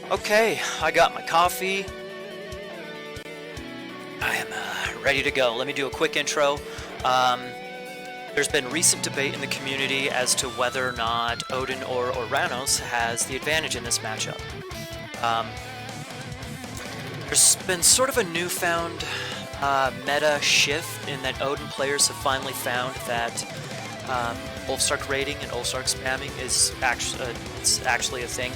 Okay, I got my coffee. I am ready to go. Let me do a quick intro. There's been recent debate in the community as to whether or not Odin or Oranos has the advantage in this matchup. There's been sort of a newfound meta shift in that Odin players have finally found that Ulfstark raiding and Ulfstark spamming is actually a thing.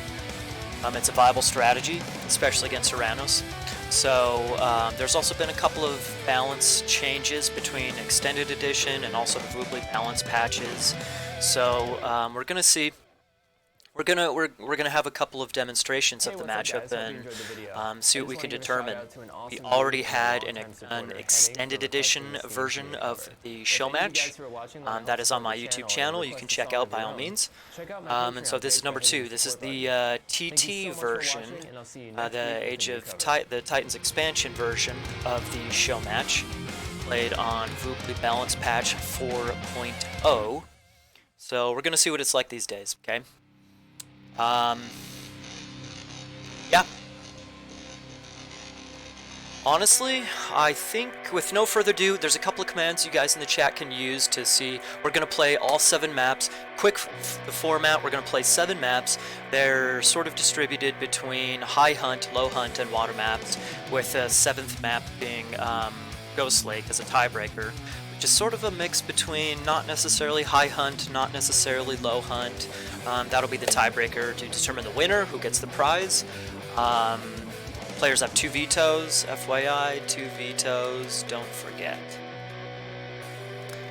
It's a viable strategy, especially against Oranos. So there's also been a couple of balance changes between Extended Edition and also the Voobly balance patches. So we're gonna see. We're gonna have a couple of demonstrations of the matchup and see what we can determine. We already had an extended edition version of the show match that is on my YouTube channel. You can check out by all means. And so this is number 2. This is the TT version, the Titans expansion version of the show match, played on Voobly balance patch 4.0. So we're gonna see what it's like these days. Okay. Yeah. Honestly, I think with no further ado, there's a couple of commands you guys in the chat can use to see. We're going to play all 7 maps. Quick, the format, we're going to play 7 maps. They're sort of distributed between high hunt, low hunt, and water maps, with a 7th map being Ghost Lake as a tiebreaker, which is sort of a mix between not necessarily high hunt, not necessarily low hunt. That'll be the tiebreaker to determine the winner, who gets the prize. Players have 2 vetoes, FYI, 2 vetoes, don't forget.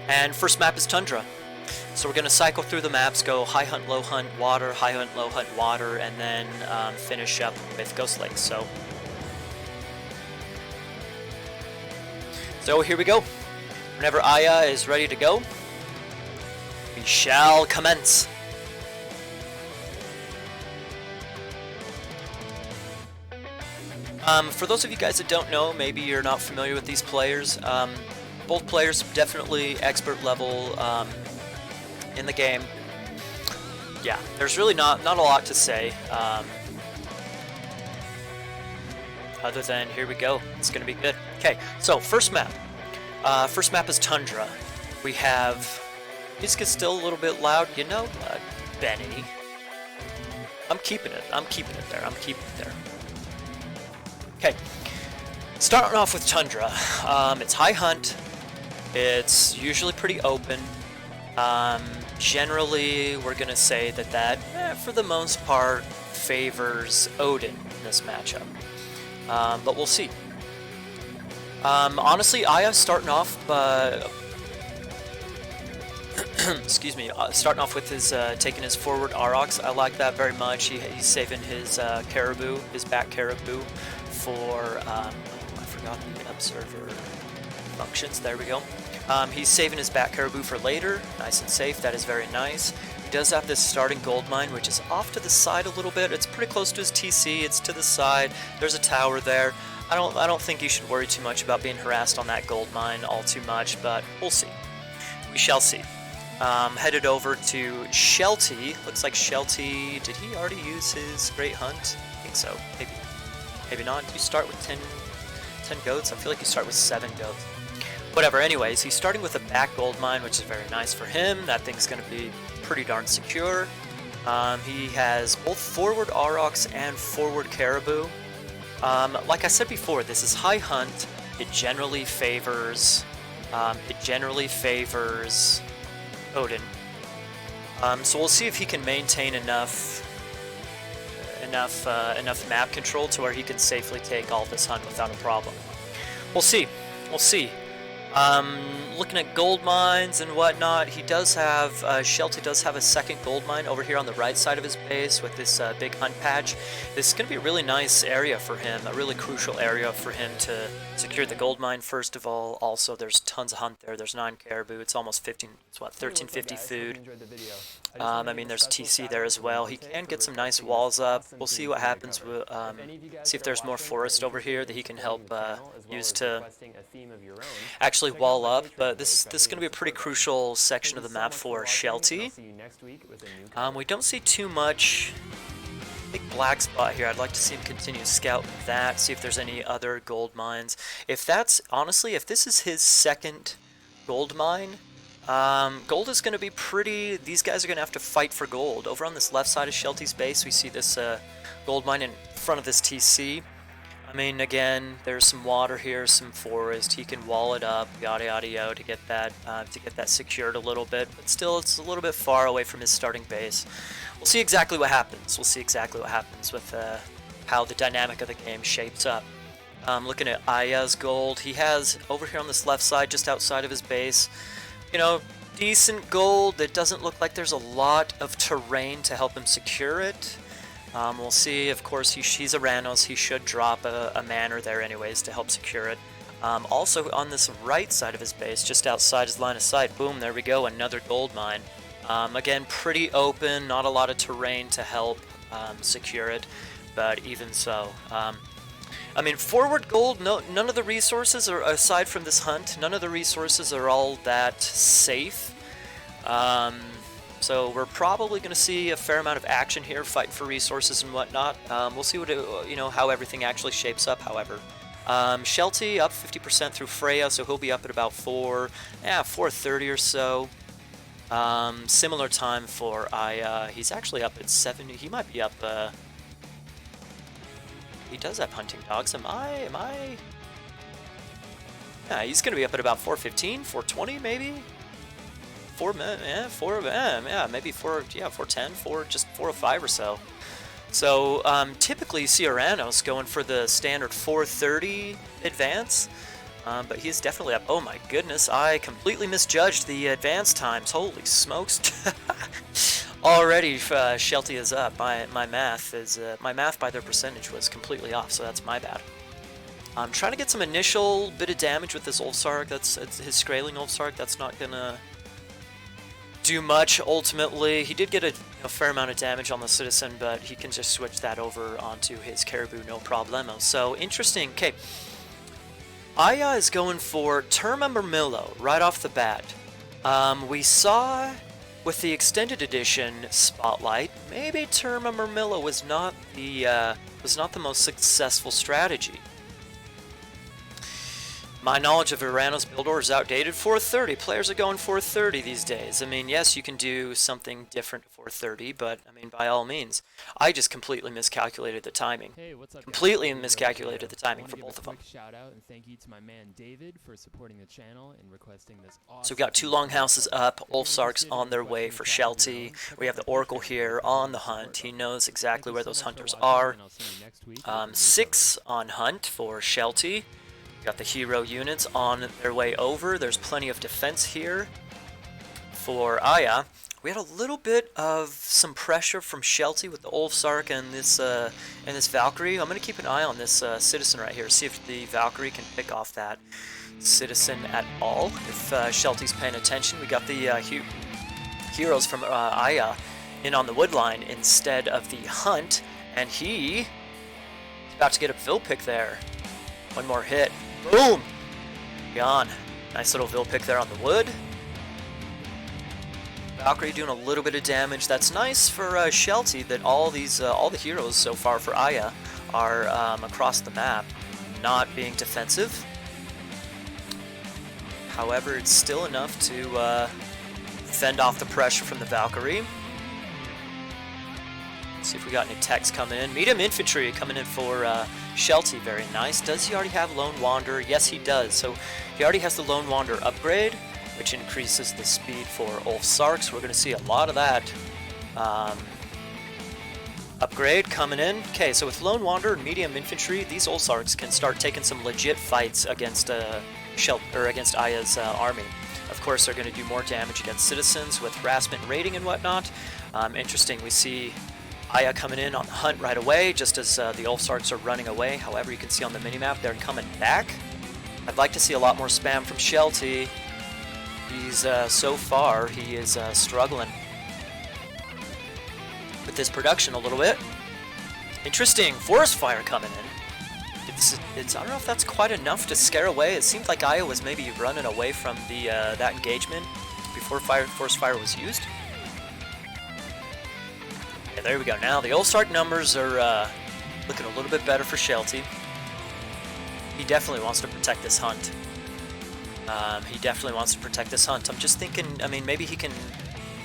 And first map is Tundra. So we're going to cycle through the maps, go high hunt, low hunt, water, high hunt, low hunt, water, and then finish up with Ghost Lake. So here we go. Whenever Ayah is ready to go, we shall commence. For those of you guys that don't know, maybe you're not familiar with these players, both players definitely expert level in the game. Yeah, there's really not a lot to say, other than here we go, it's gonna be good. Okay, so first map is Tundra. We have, music is still a little bit loud, you know, Benny. I'm keeping it there. Okay, starting off with Tundra. It's high hunt. It's usually pretty open. Generally, we're gonna say that for the most part, favors Odin in this matchup. But we'll see. Honestly, Ayah starting off, excuse me, starting off with his taking his forward Aurochs. I like that very much. He's saving his caribou, his back caribou, for I forgot the observer functions. There we go. He's saving his back caribou for later, nice and safe. That is very nice. He does have this starting gold mine, which is off to the side a little bit. It's pretty close to his TC. It's to the side. There's a tower there. I don't think you should worry too much about being harassed on that gold mine all too much, but we'll see. We shall see. Headed over to Shelty. Looks like Shelty, did he already use his Great Hunt? I think so. Maybe not. Do you start with 10 goats? I feel like you start with 7 goats. Whatever, anyways, he's starting with a back gold mine, which is very nice for him. That thing's going to be pretty darn secure. He has both forward Aurochs and forward Caribou. Like I said before, this is high hunt. It generally favors Odin. So we'll see if he can maintain enough map control to where he can safely take all this hunt without a problem. We'll see. Looking at gold mines and whatnot, he does have, Shelty does have a second gold mine over here on the right side of his base with this big hunt patch. This is going to be a really nice area for him, a really crucial area for him to secure the gold mine first of all. Also, there's tons of hunt there. There's 9 caribou. It's almost 15, it's what, 1350 food. I mean, there's TC there as well. He can get some nice walls up. We'll see what happens. See if there's more forest over here that he can help use to actually wall up. But this is going to be a pretty crucial section of the map for Shelty. We don't see too much big black spot here. I'd like to see him continue to scout that, see if there's any other gold mines. If that's, honestly, if this is his second gold mine, gold is going to be pretty, these guys are going to have to fight for gold. Over on this left side of Shelty's base, we see this gold mine in front of this TC. I mean, again, there's some water here, some forest. He can wall it up, yada yada yada, to get that secured a little bit. But still, it's a little bit far away from his starting base. We'll see exactly what happens. We'll see exactly what happens with how the dynamic of the game shapes up. Looking at Ayah's gold, he has over here on this left side, just outside of his base, you know, decent gold. It doesn't look like there's a lot of terrain to help him secure it. We'll see. Of course, he's Oranos. He should drop a manor there anyways to help secure it. Also on this right side of his base, just outside his line of sight, boom, there we go, another gold mine. Again, pretty open, not a lot of terrain to help secure it, but even so. I mean, forward gold, none of the resources, are, aside from this hunt, none of the resources are all that safe. So we're probably going to see a fair amount of action here, fighting for resources and whatnot. We'll see what how everything actually shapes up, however. Shelty up 50% through Freya, so he'll be up at about 4:30 or so. Similar time for Ayah. He's actually up at 70. He might be up. He does have hunting dogs. Am I? Yeah, he's going to be up at about 4:15, 4:20 maybe. Maybe 4:10, just 4:05 or so. So typically you see Oranos going for the standard 4:30 advance, but he's definitely up. Oh my goodness, I completely misjudged the advance times. Holy smokes! Already Shelty is up. My math by their percentage was completely off, so that's my bad. I'm trying to get some initial bit of damage with this Ulfsark. That's his Skraeling Ulfsark. That's not gonna do much ultimately. He did get a fair amount of damage on the citizen, but he can just switch that over onto his caribou, no problemo. So interesting. Okay, Ayah is going for Terma Murmillo right off the bat. We saw with the extended edition spotlight, maybe Terma Murmillo was not the most successful strategy. My knowledge of Oranos build order is outdated. 4:30. Players are going 4:30 these days. I mean, yes, you can do something different at 4:30, but I mean, by all means, I just completely miscalculated the timing. Hey, what's up, completely miscalculated the timing for both of them. Shout out and thank you to my man David for supporting the channel and requesting this awesome. So we've got two longhouses up. Ulfsarks on their way for Shelty. We have the Oracle here on the hunt. He knows exactly where those hunters are. 6 on hunt for Shelty. Got the hero units on their way over. There's plenty of defense here for Ayah. We had a little bit of some pressure from Shelty with the Ulfsark and this Valkyrie. I'm going to keep an eye on this citizen right here, see if the Valkyrie can pick off that citizen at all. If Shelty's paying attention, we got the heroes from Ayah in on the wood line instead of the hunt, and he's about to get a Vil pick there. One more hit. Boom! Gone. Nice little Vil pick there on the wood. Valkyrie doing a little bit of damage. That's nice for Shelty that all the heroes so far for Ayah are across the map, not being defensive. However, it's still enough to fend off the pressure from the Valkyrie. See if we got any techs coming in. Medium infantry coming in for Shelty, very nice. Does he already have Lone Wanderer? Yes, he does. So he already has the Lone Wanderer upgrade, which increases the speed for Ulfsark. So we're going to see a lot of that upgrade coming in. Okay, so with Lone Wanderer and medium infantry, these Ulfsarks can start taking some legit fights against against Ayah's army. Of course, they're going to do more damage against citizens with harassment and raiding and whatnot. Interesting, we see Ayah coming in on the hunt right away, just as the Ulfsarks are running away. However, you can see on the minimap they're coming back. I'd like to see a lot more spam from Shelty. He's, so far, he is struggling with his production a little bit. Interesting, forest fire coming in. I don't know if that's quite enough to scare away. It seemed like Ayah was maybe running away from the that engagement before forest fire was used. Okay, there we go. Now the All-Star numbers are looking a little bit better for Shelty. He definitely wants to protect this hunt. He definitely wants to protect this hunt. I'm just thinking, I mean, maybe he can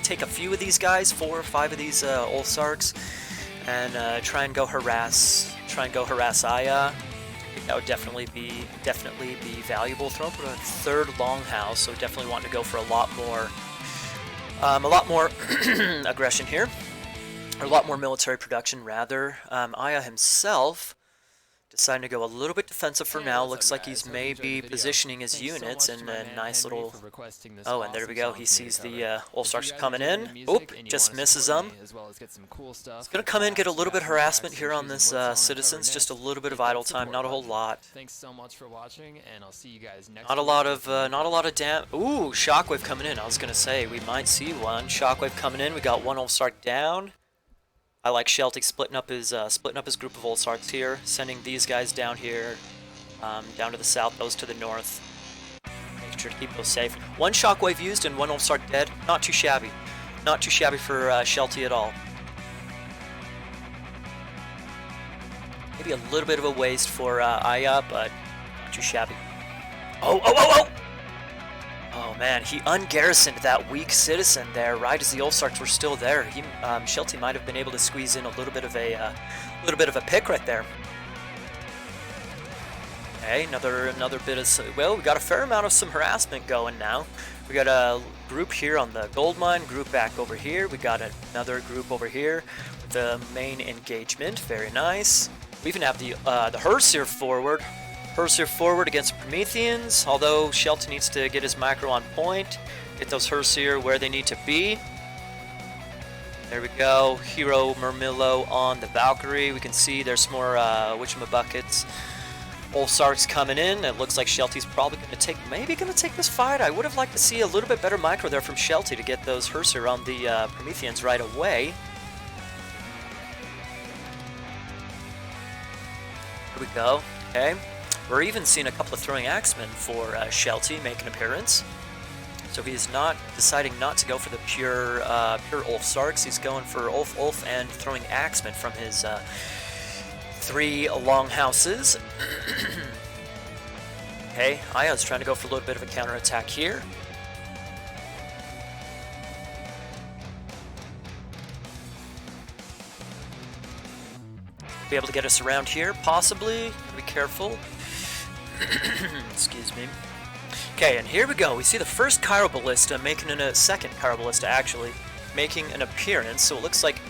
take a few of these guys, 4 or 5 of these Ulsarks, and try and go harass Ayah. That would definitely be valuable. Throw up a 3rd longhouse, so definitely want to go for a lot more aggression here, or a lot more military production rather. Ayah himself deciding to go a little bit defensive for now. Looks like he's maybe positioning his units in a nice little... Oh, and there we go. He sees the All-Stars coming in. Oop, just misses them. He's going to come in, get a little bit of harassment here on this citizens. Just a little bit of idle time, not a whole lot. Thanks so much for watching, and I'll see you guys next Not a lot of Ooh, Shockwave coming in. I was going to say, we might see one. Shockwave coming in. We got one All-Star down. I like Shelty splitting up his group of Ulsarks here, sending these guys down here, down to the south, those to the north. Make sure to keep those safe. 1 Shockwave used and 1 Ulsark dead. Not too shabby. Not too shabby for Shelty at all. Maybe a little bit of a waste for Ayah, but not too shabby. Oh! Oh man, he ungarrisoned that weak citizen there right as the Ulsarks were still there. He, Shelty might have been able to squeeze in a little bit of a pick right there. Okay, another bit of, well, we got a fair amount of some harassment going now. We got a group here on the gold mine, group back over here. We got another group over here with the main engagement. Very nice. We even have the Herseer forward. Herseer forward against Prometheans, although Shelty needs to get his micro on point, get those Herseer where they need to be. There we go, Hero Murmillo on the Valkyrie. We can see there's more whatchamabuckets. Ulsarks coming in. It looks like Shelty's probably going to take this fight. I would have liked to see a little bit better micro there from Shelty to get those Herseer on the Prometheans right away. Here we go, okay. We're even seeing a couple of throwing axemen for Shelty make an appearance. So he's not deciding not to go for the pure Ulfsarks. He's going for Ulf and throwing axemen from his 3 longhouses. Okay, Ayah's trying to go for a little bit of a counterattack here. Be able to get us around here, possibly. Be careful. Excuse me. Okay, and here we go. We see the first Chiroballista making a second Chiroballista actually making an appearance. So it looks like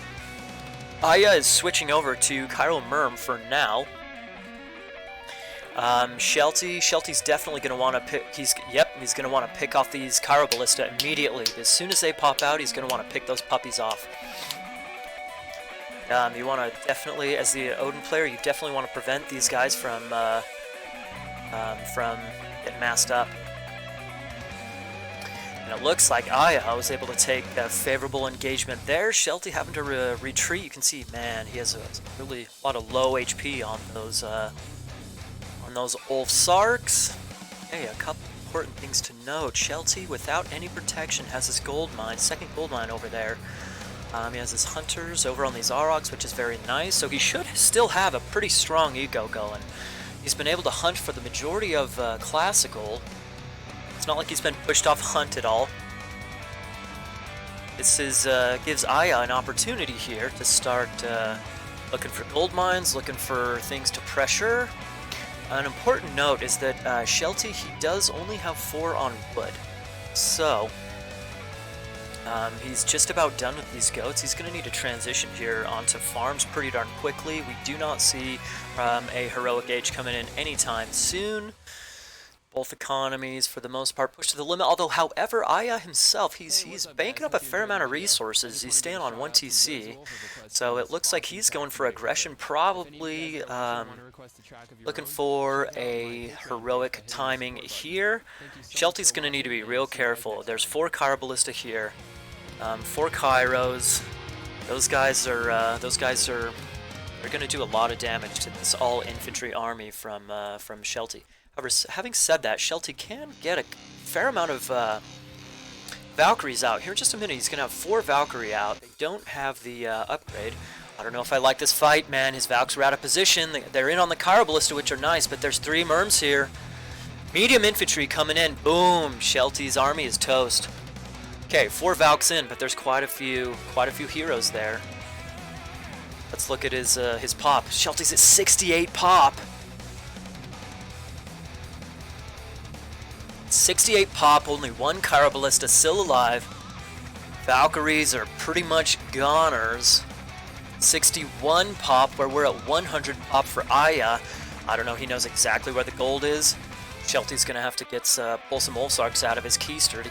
Ayah is switching over to Chiromurm for now. Shelty's definitely going to want to pick. He's going to want to pick off these Chiroballista immediately. As soon as they pop out, he's going to want to pick those puppies off. You want to definitely, as the Odin player, you definitely want to prevent these guys from getting masked up. And it looks like Ayah was able to take a favorable engagement there. Shelty having to retreat. You can see, man, he has a really lot of low HP on those Ulfsarks. Hey, a couple important things to note. Shelty, without any protection, has his gold mine, second gold mine over there. He has his hunters over on these Aurochs, which is very nice. So he should still have a pretty strong ego going. He's been able to hunt for the majority of Classical. It's not like he's been pushed off hunt at all. This gives Ayah an opportunity here to start looking for gold mines, looking for things to pressure. An important note is that Shelty, he does only have 4 on wood. So he's just about done with these goats. He's going to need to transition here onto farms pretty darn quickly. We do not see a heroic age coming in anytime soon. Both economies, for the most part, pushed to the limit. Although, however, Ayah himself, he's banking up a fair amount of resources. He's staying on 1 TC. So it looks like he's going for aggression, probably looking for a heroic timing here. Shelty's going to need to be real careful. There's 4 Chiroballista here. 4 Kairos. Those guys are they're going to do a lot of damage to this all infantry army from Shelty. However, having said that, Shelty can get a fair amount of Valkyries out. Here in just a minute, he's going to have 4 Valkyrie out. They don't have the upgrade. I don't know if I like this fight, man. His Valks are out of position. They're in on the Chiral Ballista, which are nice, but there's 3 Merms here. Medium infantry coming in. Boom. Shelty's army is toast. Okay, 4 Valks in, but there's quite a few heroes there. Let's look at his pop. Shelty's at 68 pop. 68 pop, only 1 Chiral Ballista still alive. Valkyries are pretty much goners. 61 pop, where we're at 100 pop for Ayah. I don't know, he knows exactly where the gold is. Shelty's gonna have to pull some Olsarks out of his keister to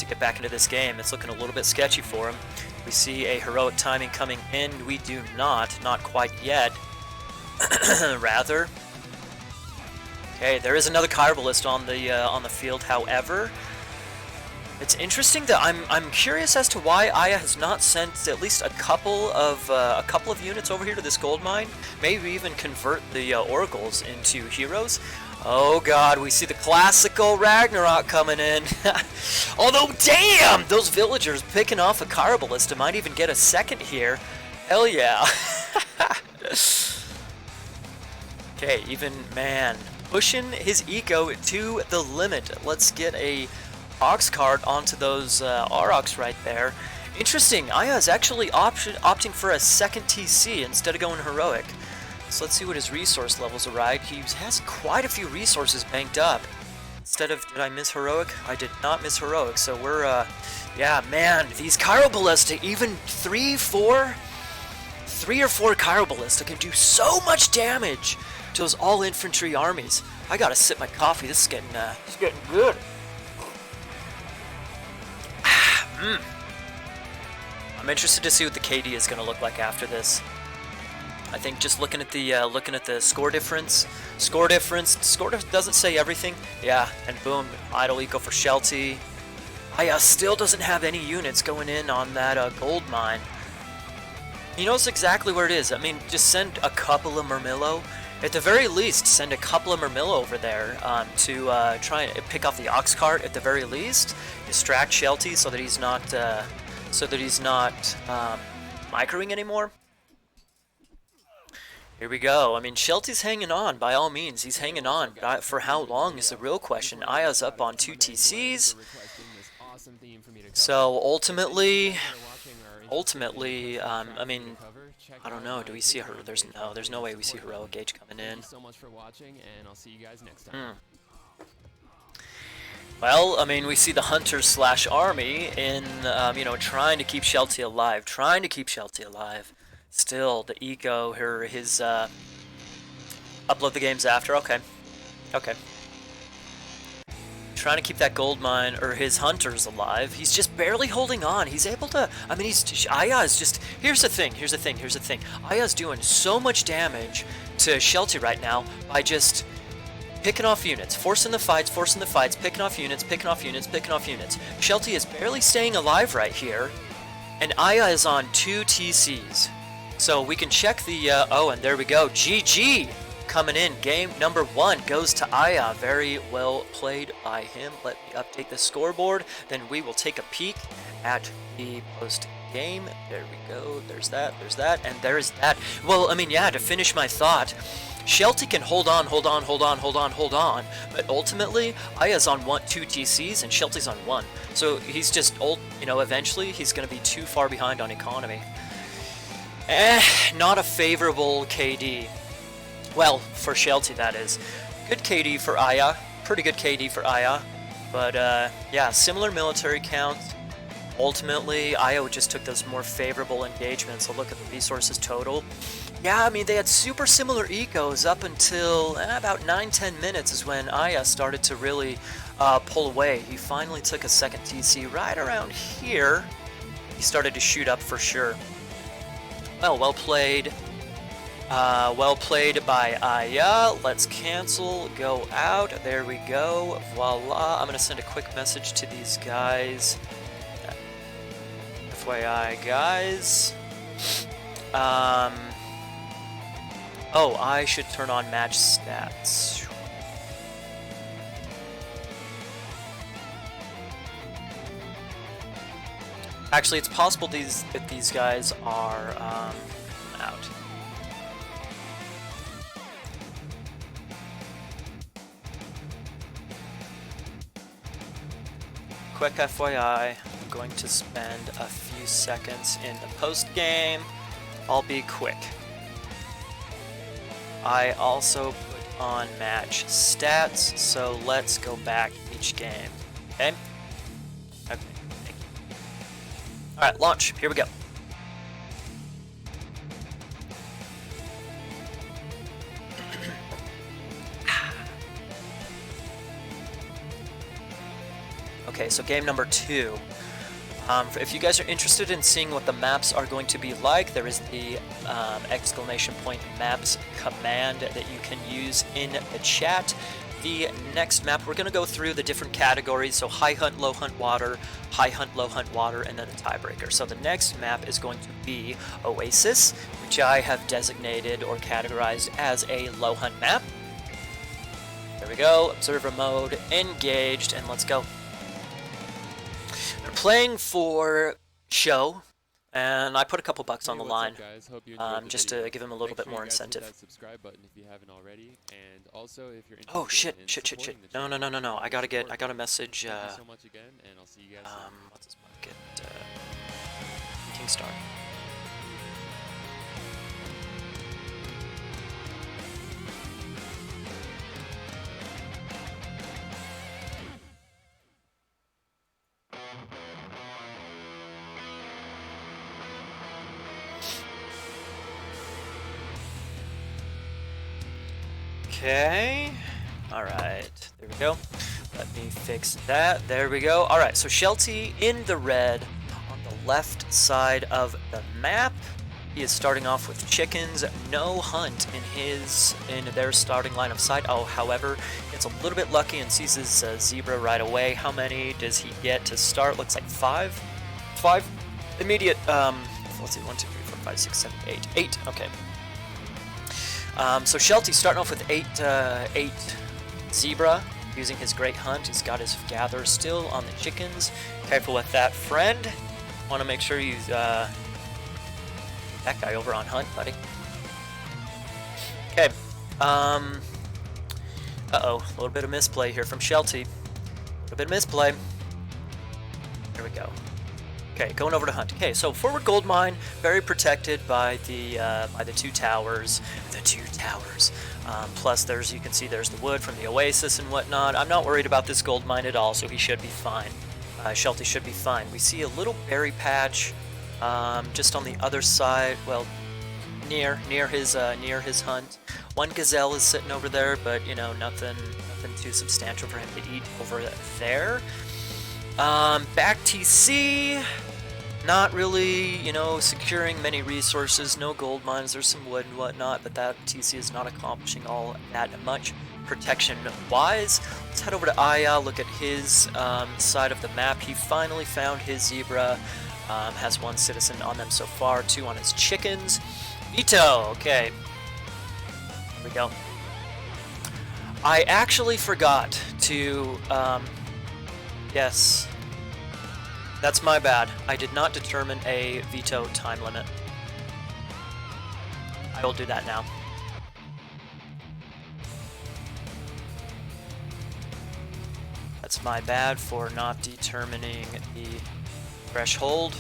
get back into this game. It's looking a little bit sketchy for him. We see a heroic timing coming in. We do not quite yet. Rather. Okay, there is another Chiral Ballista on the field. However, it's interesting that I'm curious as to why Ayah has not sent at least a couple of units over here to this gold mine. Maybe even convert the oracles into heroes. Oh god, we see the classical Ragnarok coming in. Although, damn, those villagers picking off a Chiral Ballista might even get a second here. Hell yeah. Okay, even man. Pushing his eco to the limit. Let's get a Ox card onto those Aurochs right there. Interesting, Ayah is actually opting for a second TC instead of going heroic. So let's see what his resource levels are right. He has quite a few resources banked up. Instead of, did I miss heroic? I did not miss heroic, so we're, yeah, man, these Chiral Ballista, even 3 or 4 Chiral Ballista can do so much damage to those all-infantry armies. I gotta sip my coffee. This is getting good. I'm interested to see what the KD is gonna look like after this. I think just looking at the score difference doesn't say everything. Yeah, and boom, idle eco for Shelty. Ayah still doesn't have any units going in on that gold mine. He knows exactly where it is. I mean, just send a couple of Murmillo. At the very least, send a couple of Murmillo over there to try and pick off the Ox cart. At the very least, distract Shelty so that he's not microing anymore. Here we go. I mean, Shelty's hanging on, by all means. He's hanging on. But for how long is the real question. Ayah's up on 2 TCs. So, ultimately, I mean, I don't know. Do we see her? There's no way we see heroic gauge coming in. So much for watching, and I'll see you guys next time. Well, I mean, we see the hunter/army in, you know, trying to keep Shelty alive. Still, the eco, his, upload the games after. Okay. Trying to keep that gold mine, or his hunters alive. He's just barely holding on. He's able to, I mean, Ayah is just, here's the thing. Ayah's doing so much damage to Shelty right now by just picking off units, forcing the fights, picking off units. Shelty is barely staying alive right here, and Ayah is on 2 TCs. So we can check the, oh, and there we go. GG coming in. Game number 1 goes to Ayah. Very well played by him. Let me update the scoreboard. Then we will take a peek at the post-game. There we go. There's that, and there's that. Well, I mean, yeah, to finish my thought, Shelty can hold on, but ultimately, Ayah's on 2 TCs and Shelty's on 1. So he's just, you know, eventually he's going to be too far behind on economy. Not a favorable KD. Well, for Shelty, that is. Good KD for Ayah. Pretty good KD for Ayah. But, yeah, similar military count. Ultimately, Ayah just took those more favorable engagements. So look at the resources total. Yeah, I mean, they had super similar ecos up until about 9-10 minutes is when Ayah started to really pull away. He finally took a second TC right around here. He started to shoot up for sure. Well played. Well played by Ayah. Let's cancel, go out. There we go. Voila. I'm going to send a quick message to these guys. FYI, guys. Oh, I should turn on match stats. Actually, it's possible that these guys are out. Quick FYI, I'm going to spend a few seconds in the post-game. I'll be quick. I also put on match stats, so let's go back each game. Okay? Okay, thank you. Alright, launch. Here we go. Okay, so game number 2. If you guys are interested in seeing what the maps are going to be like, there is the exclamation point maps command that you can use in the chat. The next map, we're going to go through the different categories, so high hunt, low hunt, water, high hunt, low hunt, water, and then the tiebreaker. So the next map is going to be Oasis, which I have designated or categorized as a low hunt map. There we go, observer mode, engaged, and let's go. They're playing for show, and I put a couple bucks on the line, just to give them a little bit more incentive. That subscribe button if you haven't already, and also if you're Oh shit! No! I got a message. Thank you so much again, and I'll see you guys soon. What's this market? Kingstar. Okay, alright, there we go. Let me fix that, there we go. Alright, so Shelty in the red on the left side of the map. He is starting off with chickens, no hunt in their starting line of sight. Oh, however, it's a little bit lucky and sees his zebra right away. How many does he get to start? Looks like 5. 5 immediate, let's see, 1, 2, 3, 4, 5, 6, 7, 8. 8, okay. So Shelty starting off with 8 zebra, using his great hunt. He's got his gather still on the chickens. Careful with that, friend. Want to make sure you that guy over on hunt, buddy. Okay. Uh-oh, a little bit of misplay here from Shelty. A little bit of misplay. There we go. Okay, going over to hunt. Okay, so forward gold mine, very protected by the 2 towers. The 2 towers. Plus, you can see there's the wood from the oasis and whatnot. I'm not worried about this gold mine at all, so he should be fine. Shelty should be fine. We see a little berry patch, just on the other side. Well, near his hunt. 1 gazelle is sitting over there, but you know, nothing too substantial for him to eat over there. Back TC. Not really, you know, securing many resources, no gold mines, there's some wood and whatnot, but that TC is not accomplishing all that much protection-wise. Let's head over to Ayah, look at his side of the map. He finally found his zebra, has 1 citizen on them so far, 2 on his chickens. Veto, okay. Here we go. I actually forgot to, yes. That's my bad. I did not determine a veto time limit. I will do that now. That's my bad for not determining the threshold.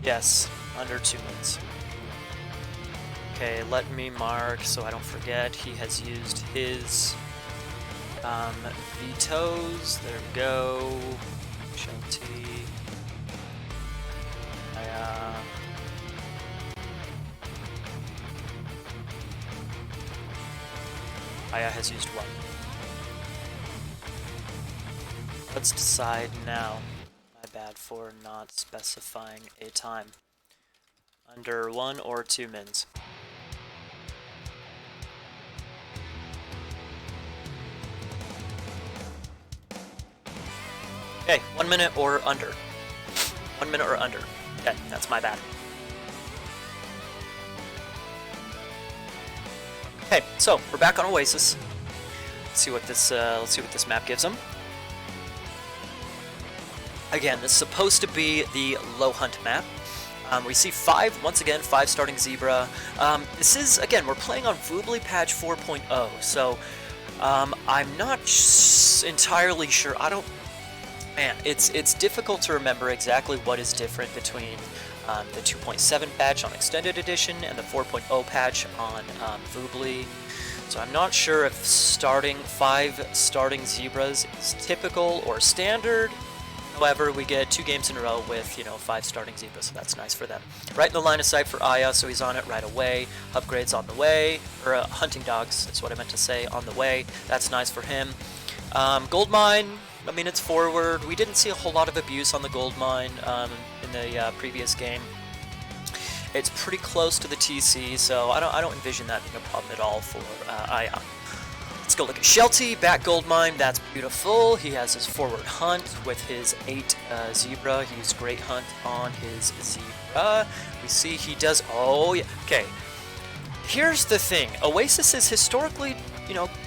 Yes, under 2 minutes. Okay, let me mark so I don't forget. He has used his vetoes. There we go. Shelty. Ayah has used 1. Let's decide now. My bad for not specifying a time. Under 1 or 2 mins. Okay, 1 minute or under. 1 minute or under. Okay, that's my bad. Okay, so we're back on Oasis. Let's see what this map gives them. Again, this is supposed to be the low hunt map. We see once again, 5 starting zebra. This is, again, we're playing on Voobly patch 4.0, so I'm not entirely sure. Man, it's difficult to remember exactly what is different between the 2.7 patch on Extended Edition and the 4.0 patch on Voobly. So I'm not sure if 5 starting zebras is typical or standard. However, we get 2 games in a row with, 5 starting zebras, so that's nice for them. Right in the line of sight for Ayah, so he's on it right away. Upgrades on the way, or hunting dogs is what I meant to say, on the way. That's nice for him. Gold mine, I mean, it's forward. We didn't see a whole lot of abuse on the gold mine in the previous game. It's pretty close to the TC, so I don't envision that being a problem at all for Ayah. Let's go look at Shelty, back gold mine, that's beautiful. He has his forward hunt with his 8 zebra. He used great hunt on his zebra. We see he does, oh yeah, okay. Here's the thing, Oasis is historically,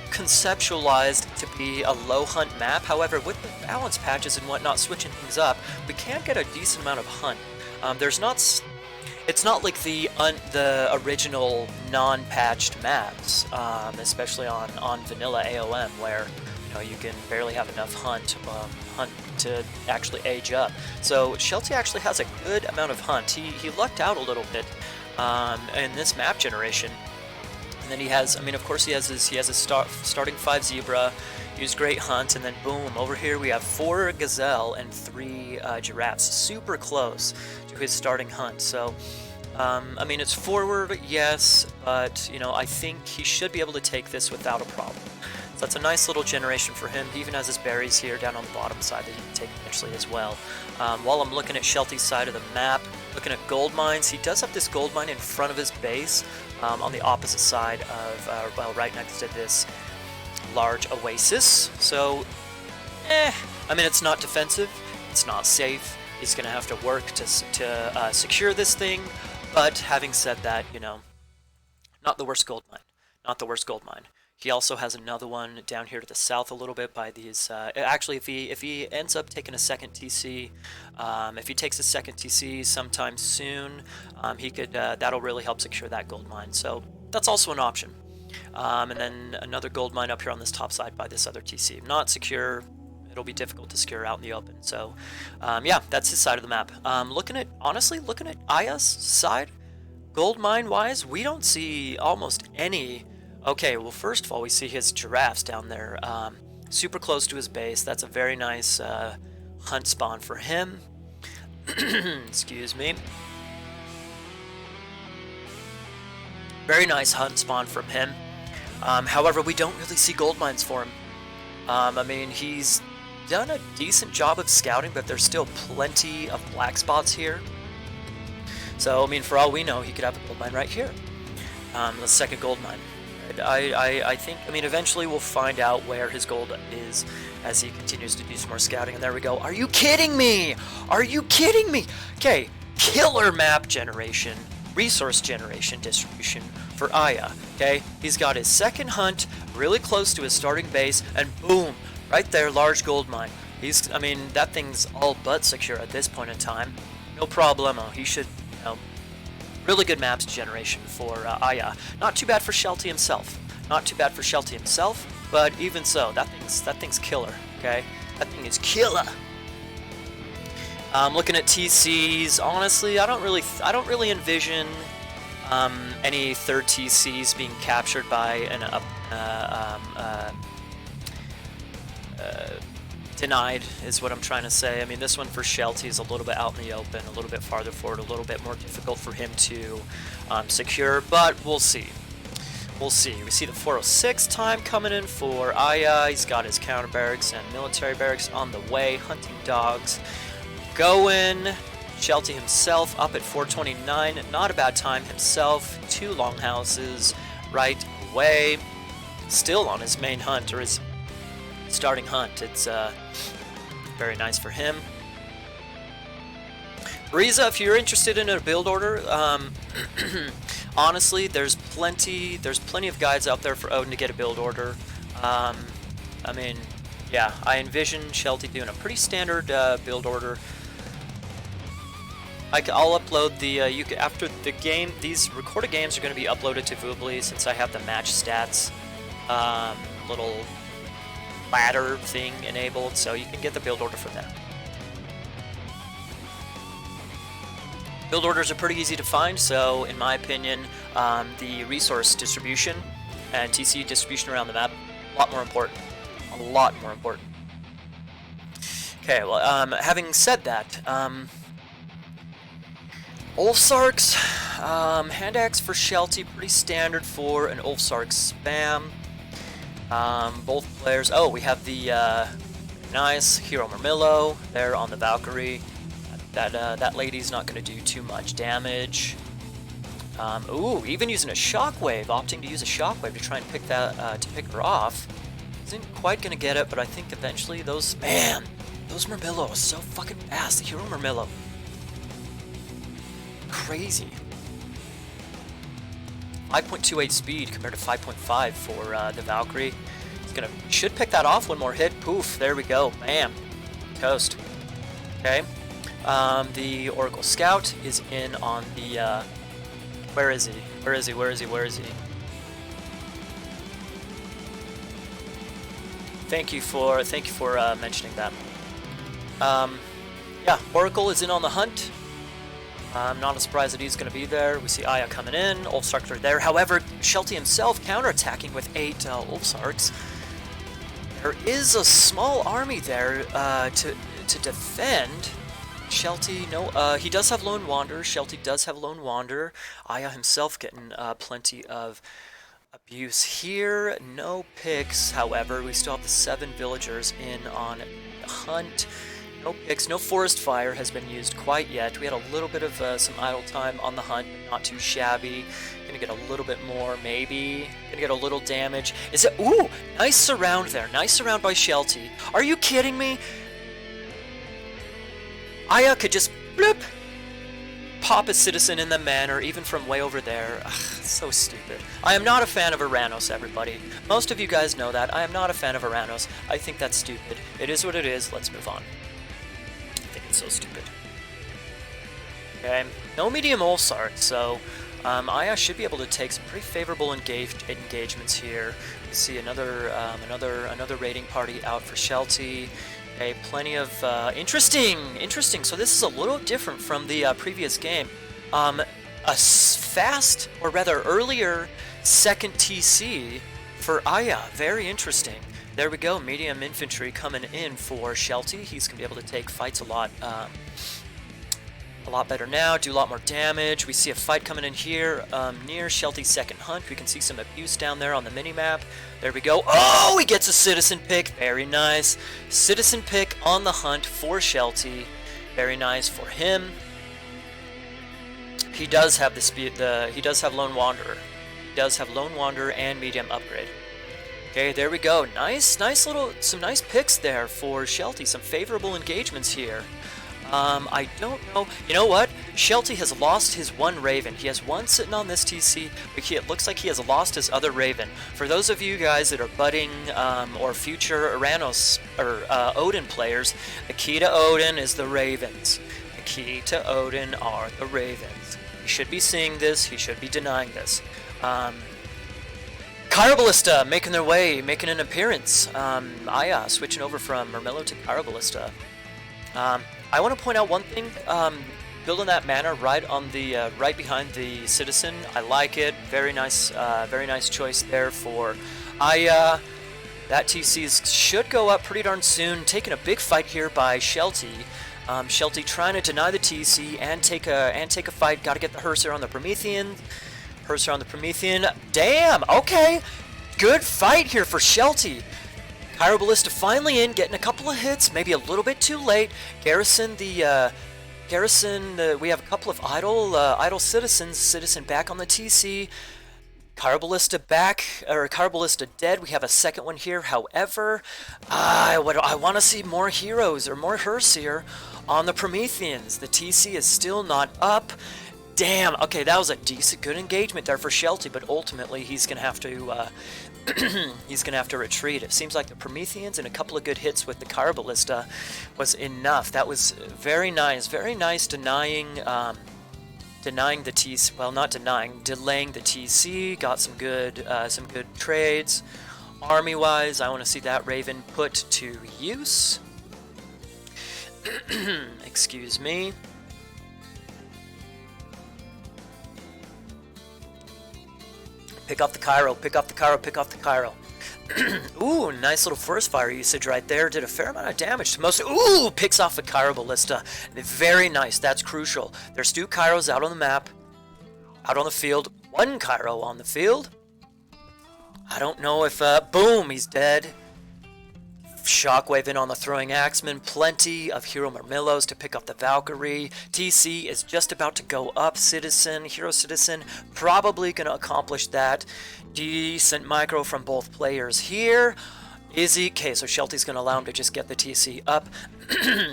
conceptualized to be a low hunt map. However, with the balance patches and whatnot switching things up, we can get a decent amount of hunt. It's not like the original non-patched maps, especially on vanilla AOM, where you can barely have enough hunt to actually age up. So Shelty actually has a good amount of hunt. He lucked out a little bit in this map generation, and then he has. I mean, of course, he has his starting 5 zebra. Used great hunt, and then boom, over here we have 4 gazelle and 3 giraffes, super close to his starting hunt. So I mean, it's forward, yes, but I think he should be able to take this without a problem. So that's a nice little generation for him. He even has his berries here down on the bottom side that he can take eventually as well. While I'm looking at Shelty's side of the map, looking at gold mines, he does have this gold mine in front of his base on the opposite side of, well, right next to this large oasis. So, I mean, it's not defensive, it's not safe. He's going to have to work to secure this thing. But having said that, not the worst gold mine. Not the worst gold mine. He also has another one down here to the south a little bit by these. Actually, if he ends up taking a second TC, if he takes a second TC sometime soon, he could. That'll really help secure that gold mine. So that's also an option. And then another gold mine up here on this top side by this other TC. Not secure. It'll be difficult to secure out in the open. So, yeah, that's his side of the map. Honestly, looking at Ayah's side, gold mine wise, we don't see almost any. Okay, well, first of all, we see his giraffes down there, super close to his base. That's a very nice hunt spawn for him. Excuse me. Very nice hunt spawn from him. However, we don't really see gold mines for him. I mean, he's done a decent job of scouting, but there's still plenty of black spots here. So, I mean, for all we know, he could have a gold mine right here. The second gold mine. I think, I mean, eventually we'll find out where his gold is as he continues to do some more scouting. And there we go. Are you kidding me? Are you kidding me? Okay, killer map generation, resource generation distribution for Ayah. Okay, he's got his second hunt really close to his starting base, and boom, right there, large gold mine. I mean, that thing's all but secure at this point in time. No problemo. He should, really good maps generation for Ayah. Not too bad for Shelty himself. Not too bad for Shelty himself, but even so, that thing's killer. Okay, that thing is killer. Looking at TCs, honestly, I don't really envision any third TCs being captured by an denied is what I'm trying to say. I mean, this one for Shelty is a little bit out in the open, a little bit farther forward, a little bit more difficult for him to secure, but we'll see. We'll see. We see the 406 time coming in for Ayah. He's got his counter barracks and military barracks on the way, hunting dogs. Going. Shelty himself up at 429. Not a bad time himself. 2 longhouses right away. Still on his main hunt, or his starting hunt. It's very nice for him. Riza, if you're interested in a build order, honestly, there's plenty of guides out there for Odin to get a build order. I mean, yeah, I envision Shelty doing a pretty standard build order. I'll upload the, after the game, these recorded games are going to be uploaded to Voobly since I have the match stats little ladder thing enabled, so you can get the build order from there. Build orders are pretty easy to find, so in my opinion, the resource distribution and TC distribution around the map, a lot more important. A lot more important. Okay, well, having said that, Ulfsarks, hand axe for Shelty, pretty standard for an Ulfsark spam. Both players, oh, we have the nice Hero Murmillo there on the Valkyrie. That lady's not going to do too much damage. Ooh, even using a shockwave, opting to use a shockwave to try and pick that to pick her off. Isn't quite going to get it, but I think eventually those Murmillo are so fucking fast. The Hero Murmillo, crazy. 5.28 speed compared to 5.5 for the Valkyrie. Should pick that off. One more hit. Poof. There we go. Bam. Toast. Okay. The Oracle Scout is in on the. Where is he? Where is he? Where is he? Where is he? Thank you for mentioning that. Yeah, Oracle is in on the hunt. I'm not surprised that he's going to be there. We see Ayah coming in, Ulfsarks are there. However, Shelty himself counterattacking with 8 Ulfsarks. There is a small army there to defend. Shelty, no, he does have Lone Wanderer. Shelty does have Lone Wanderer. Ayah himself getting plenty of abuse here. No picks, however. We still have the 7 villagers in on the hunt. No picks, no forest fire has been used quite yet. We had a little bit of some idle time on the hunt, but not too shabby. Gonna get a little bit more, maybe. Gonna get a little damage. Is it? Ooh, nice surround there. Nice surround by Shelty. Are you kidding me? Ayah could just bloop, pop a citizen in the manor, even from way over there. Ugh, so stupid. I am not a fan of Oranos, everybody. Most of you guys know that. I am not a fan of Oranos. I think that's stupid. It is what it is. Let's move on. It's so stupid. Okay, no medium Ulfsark, so Ayah should be able to take some pretty favorable engagements here. We see another raiding party out for Shelty. Okay, plenty of interesting. So this is a little different from the previous game. A fast, or rather earlier, second TC for Ayah. Very interesting. There we go, medium infantry coming in for Shelty. He's going to be able to take fights a lot better now, do a lot more damage. We see a fight coming in here near Shelty's second hunt. We can see some abuse down there on the mini-map. There we go. Oh, he gets a citizen pick. Very nice. Citizen pick on the hunt for Shelty. Very nice for him. He does have the speed. He does have Lone Wanderer. He does have Lone Wanderer and medium upgrade. Okay, there we go. Some nice picks there for Shelty. Some favorable engagements here. I don't know. You know what? Shelty has lost his one Raven. He has one sitting on this TC, but it looks like he has lost his other Raven. For those of you guys that are budding or future Oranos or Odin players, the key to Odin is the Ravens. The key to Odin are the Ravens. He should be seeing this. He should be denying this. Chiroballista making their way, making an appearance. Ayah switching over from Murmillo to Chiroballista. I want to point out one thing. Building that manor right on the right behind the citizen. I like it. Very nice choice there for Ayah. That TC should go up pretty darn soon. Taking a big fight here by Shelty. Shelty trying to deny the TC and take a fight. Got to get the Hearser on the Promethean. Hearser on the Promethean. Damn! Okay! Good fight here for Shelty. Chiroballista finally in, getting a couple of hits, maybe a little bit too late. Garrison, we have a couple of idle citizens. Citizen back on the TC. Chiroballista Chiroballista dead. We have a second one here. However, I want to see more heroes or more Hearse here on the Prometheans. The TC is still not up. Damn. Okay, that was a decent, good engagement there for Shelty, but ultimately he's gonna have to he's gonna have to retreat. It seems like the Prometheans and a couple of good hits with the Kyro Ballista was enough. That was very nice. Very nice denying the TC. Well, not denying, delaying the TC. Got some good trades. Army-wise, I want to see that Raven put to use. Excuse me. Pick off the Kyro, pick off the Kyro, pick off the Kyro. Ooh, nice little forest fire usage right there. Did a fair amount of damage to most. Ooh, picks off the Kyro Ballista. Very nice, that's crucial. There's 2 Kyros out on the map, out on the field. 1 Kyro on the field. I don't know if, boom, he's dead. Shockwave in on the throwing axeman. Plenty of hero Murmillos to pick up the Valkyrie. TC is just about to go up. Citizen, hero citizen, probably going to accomplish that. Decent micro from both players here. Izzy, okay, so Shelty's going to allow him to just get the TC up.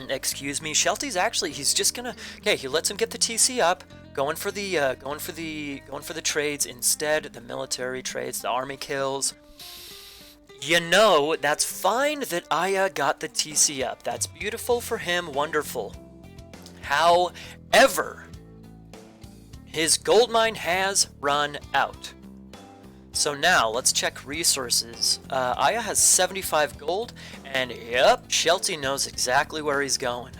Excuse me, Shelty's actually, he's just going to, okay, he lets him get the TC up. Going for the trades instead, the military trades, the army kills. You know, that's fine that Ayah got the TC up. That's beautiful for him, wonderful. However, his gold mine has run out. So now, let's check resources. Ayah has 75 gold, and yep, Shelty knows exactly where he's going.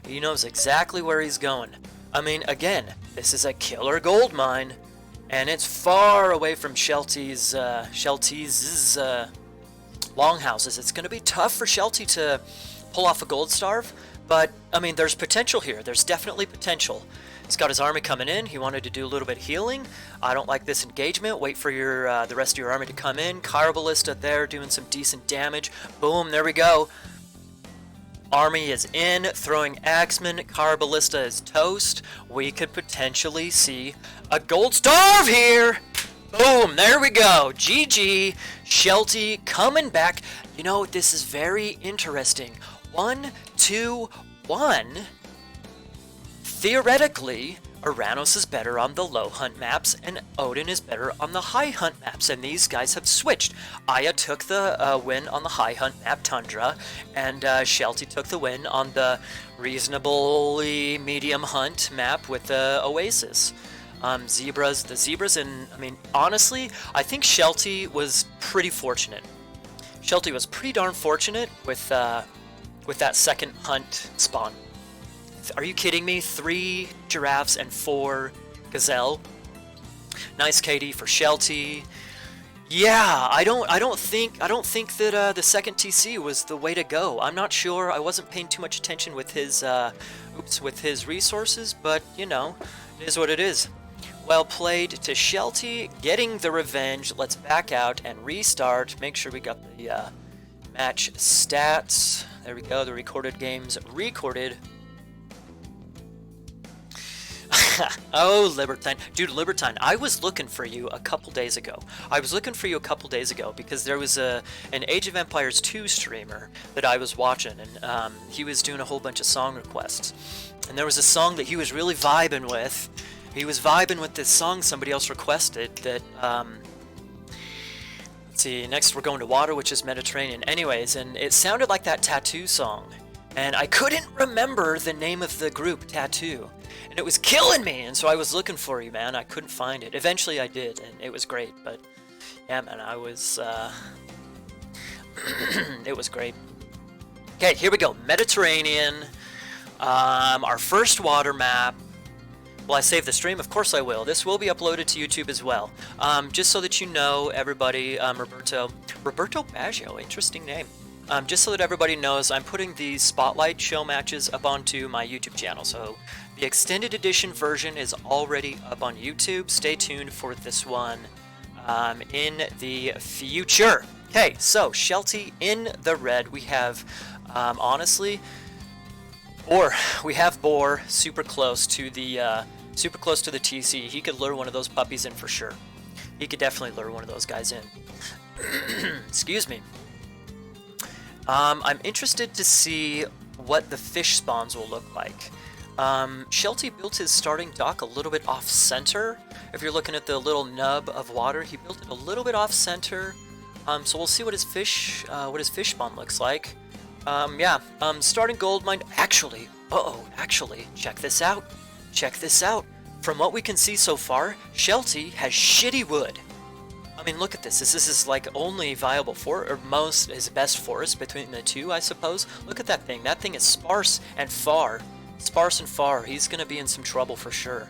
He knows exactly where he's going. I mean, again, this is a killer gold mine, and it's far away from Shelty's longhouses. It's going to be tough for Shelty to pull off a gold starve, but I mean, there's potential here. There's definitely potential. He's got his army coming in. He wanted to do a little bit of healing. I don't like this engagement. Wait for your the rest of your army to come in. Kyro Ballista there doing some decent damage. Boom, there we go. Army is in, throwing axeman. Kyro Ballista is toast. We could potentially see a gold starve here. Boom, there we go. GG. Shelty coming back. You know, this is very interesting. 1, 2, 1. Theoretically, Oranos is better on the low hunt maps, and Odin is better on the high hunt maps, and these guys have switched. Ayah took the win on the high hunt map, Tundra, and Shelty took the win on the reasonably medium hunt map with the Oasis. The zebras, and I mean, honestly, I think Shelty was pretty fortunate. Shelty was pretty darn fortunate with that second hunt spawn. Are you kidding me? 3 giraffes and 4 gazelle. Nice KD for Shelty. Yeah, I don't think that the second TC was the way to go. I'm not sure. I wasn't paying too much attention with his with his resources, but you know, it is what it is. Well played to Shelty, getting the revenge. Let's back out and restart. Make sure we got the match stats. There we go. The recorded games recorded. Oh, Libertine. Dude, Libertine, I was looking for you a couple days ago. Because there was an Age of Empires 2 streamer that I was watching, and he was doing a whole bunch of song requests. And there was a song that he was really vibing with. He was vibing with this song somebody else requested that, let's see, next we're going to water, which is Mediterranean. Anyways, and it sounded like that Tattoo song. And I couldn't remember the name of the group, Tattoo. And it was killing me, and so I was looking for you, man. I couldn't find it. Eventually I did, and it was great, but yeah, man, I was, it was great. Okay, here we go. Mediterranean, our first water map. Will I save the stream? Of course I will. This will be uploaded to YouTube as well. Just so that you know, everybody, Roberto Baggio, interesting name. Just so that everybody knows, I'm putting these Spotlight show matches up onto my YouTube channel. So the extended edition version is already up on YouTube. Stay tuned for this one in the future. Okay, so Shelty in the red. We have, honestly, we have Boar super close to the TC. He could lure one of those puppies in for sure. He could definitely lure one of those guys in. Excuse me. I'm interested to see what the fish spawns will look like. Shelty built his starting dock a little bit off-center. If you're looking at the little nub of water, he built it a little bit off-center. So we'll see what his fish spawn looks like. Yeah, starting gold mine. Actually, actually, check this out. Check this out. From what we can see so far, Shelty has shitty wood. I mean, look at this. This is like only viable his best forest between the two, I suppose. Look at that thing. That thing is sparse and far. Sparse and far. He's gonna be in some trouble for sure.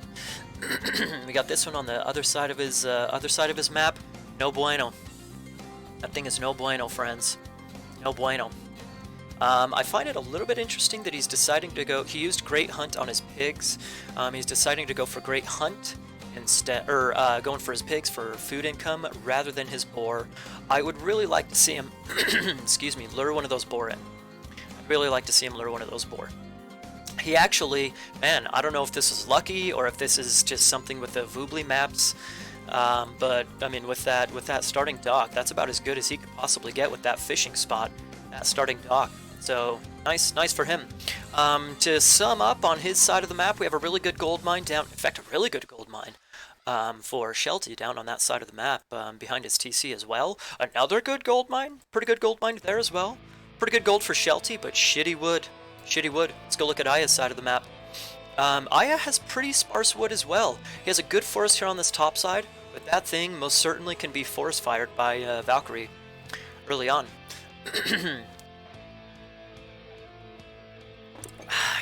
We got this one on the other side of his map. No bueno. That thing is no bueno, friends. No bueno. I find it a little bit interesting that he's deciding to go. He used Great Hunt on his pigs. He's deciding to go for Great Hunt instead, or going for his pigs for food income rather than his boar. I would really like to see him, excuse me, lure one of those boar in. I'd really like to see him lure one of those boar. He actually, man, I don't know if this is lucky or if this is just something with the Voobly maps. But I mean, with that starting dock, that's about as good as he could possibly get with that fishing spot, that starting dock. So nice for him. To sum up on his side of the map, we have a really good gold mine down. In fact, a really good gold mine for Shelty down on that side of the map, behind his TC as well. Another good gold mine, pretty good gold mine there as well. Pretty good gold for Shelty, but shitty wood. Shitty wood. Let's go look at Ayah's side of the map. Ayah has pretty sparse wood as well. He has a good forest here on this top side, but that thing most certainly can be forest fired by Valkyrie early on.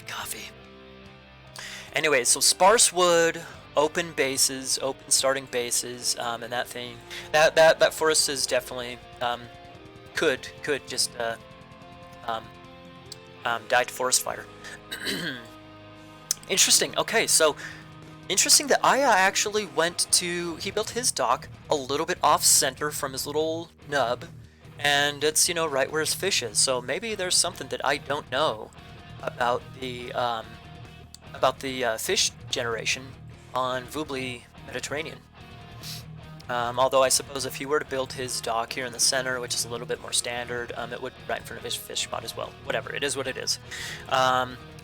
Coffee. Anyway, so sparse wood, open bases, open starting bases, and that thing, that forest is definitely could just die to forest fire. Interesting. Okay, so interesting that Ayah actually he built his dock a little bit off center from his little nub, and it's, you know, right where his fish is. So maybe there's something that I don't know about the fish generation on Voobly Mediterranean. Although I suppose if he were to build his dock here in the center, which is a little bit more standard, it would be right in front of his fish spot as well. Whatever, it is what it is.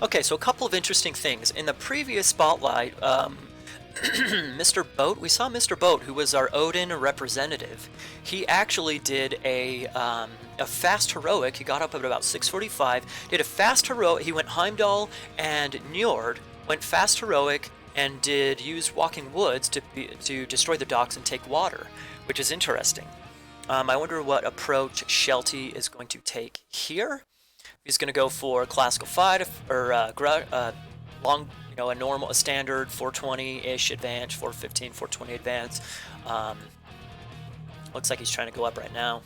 Okay, so a couple of interesting things. In the previous spotlight, Mr. Boat, we saw Mr. Boat, who was our Odin representative. He actually did a fast heroic. He got up at about 6:45, did a fast heroic. He went Heimdall and Njord, went fast heroic, and did use Walking Woods to destroy the docks and take water, which is interesting. I wonder what approach Shelty is going to take here. He's going to go for classical fight or long, you know, a standard 420-ish advance, 415, 420 advance. Looks like he's trying to go up right now.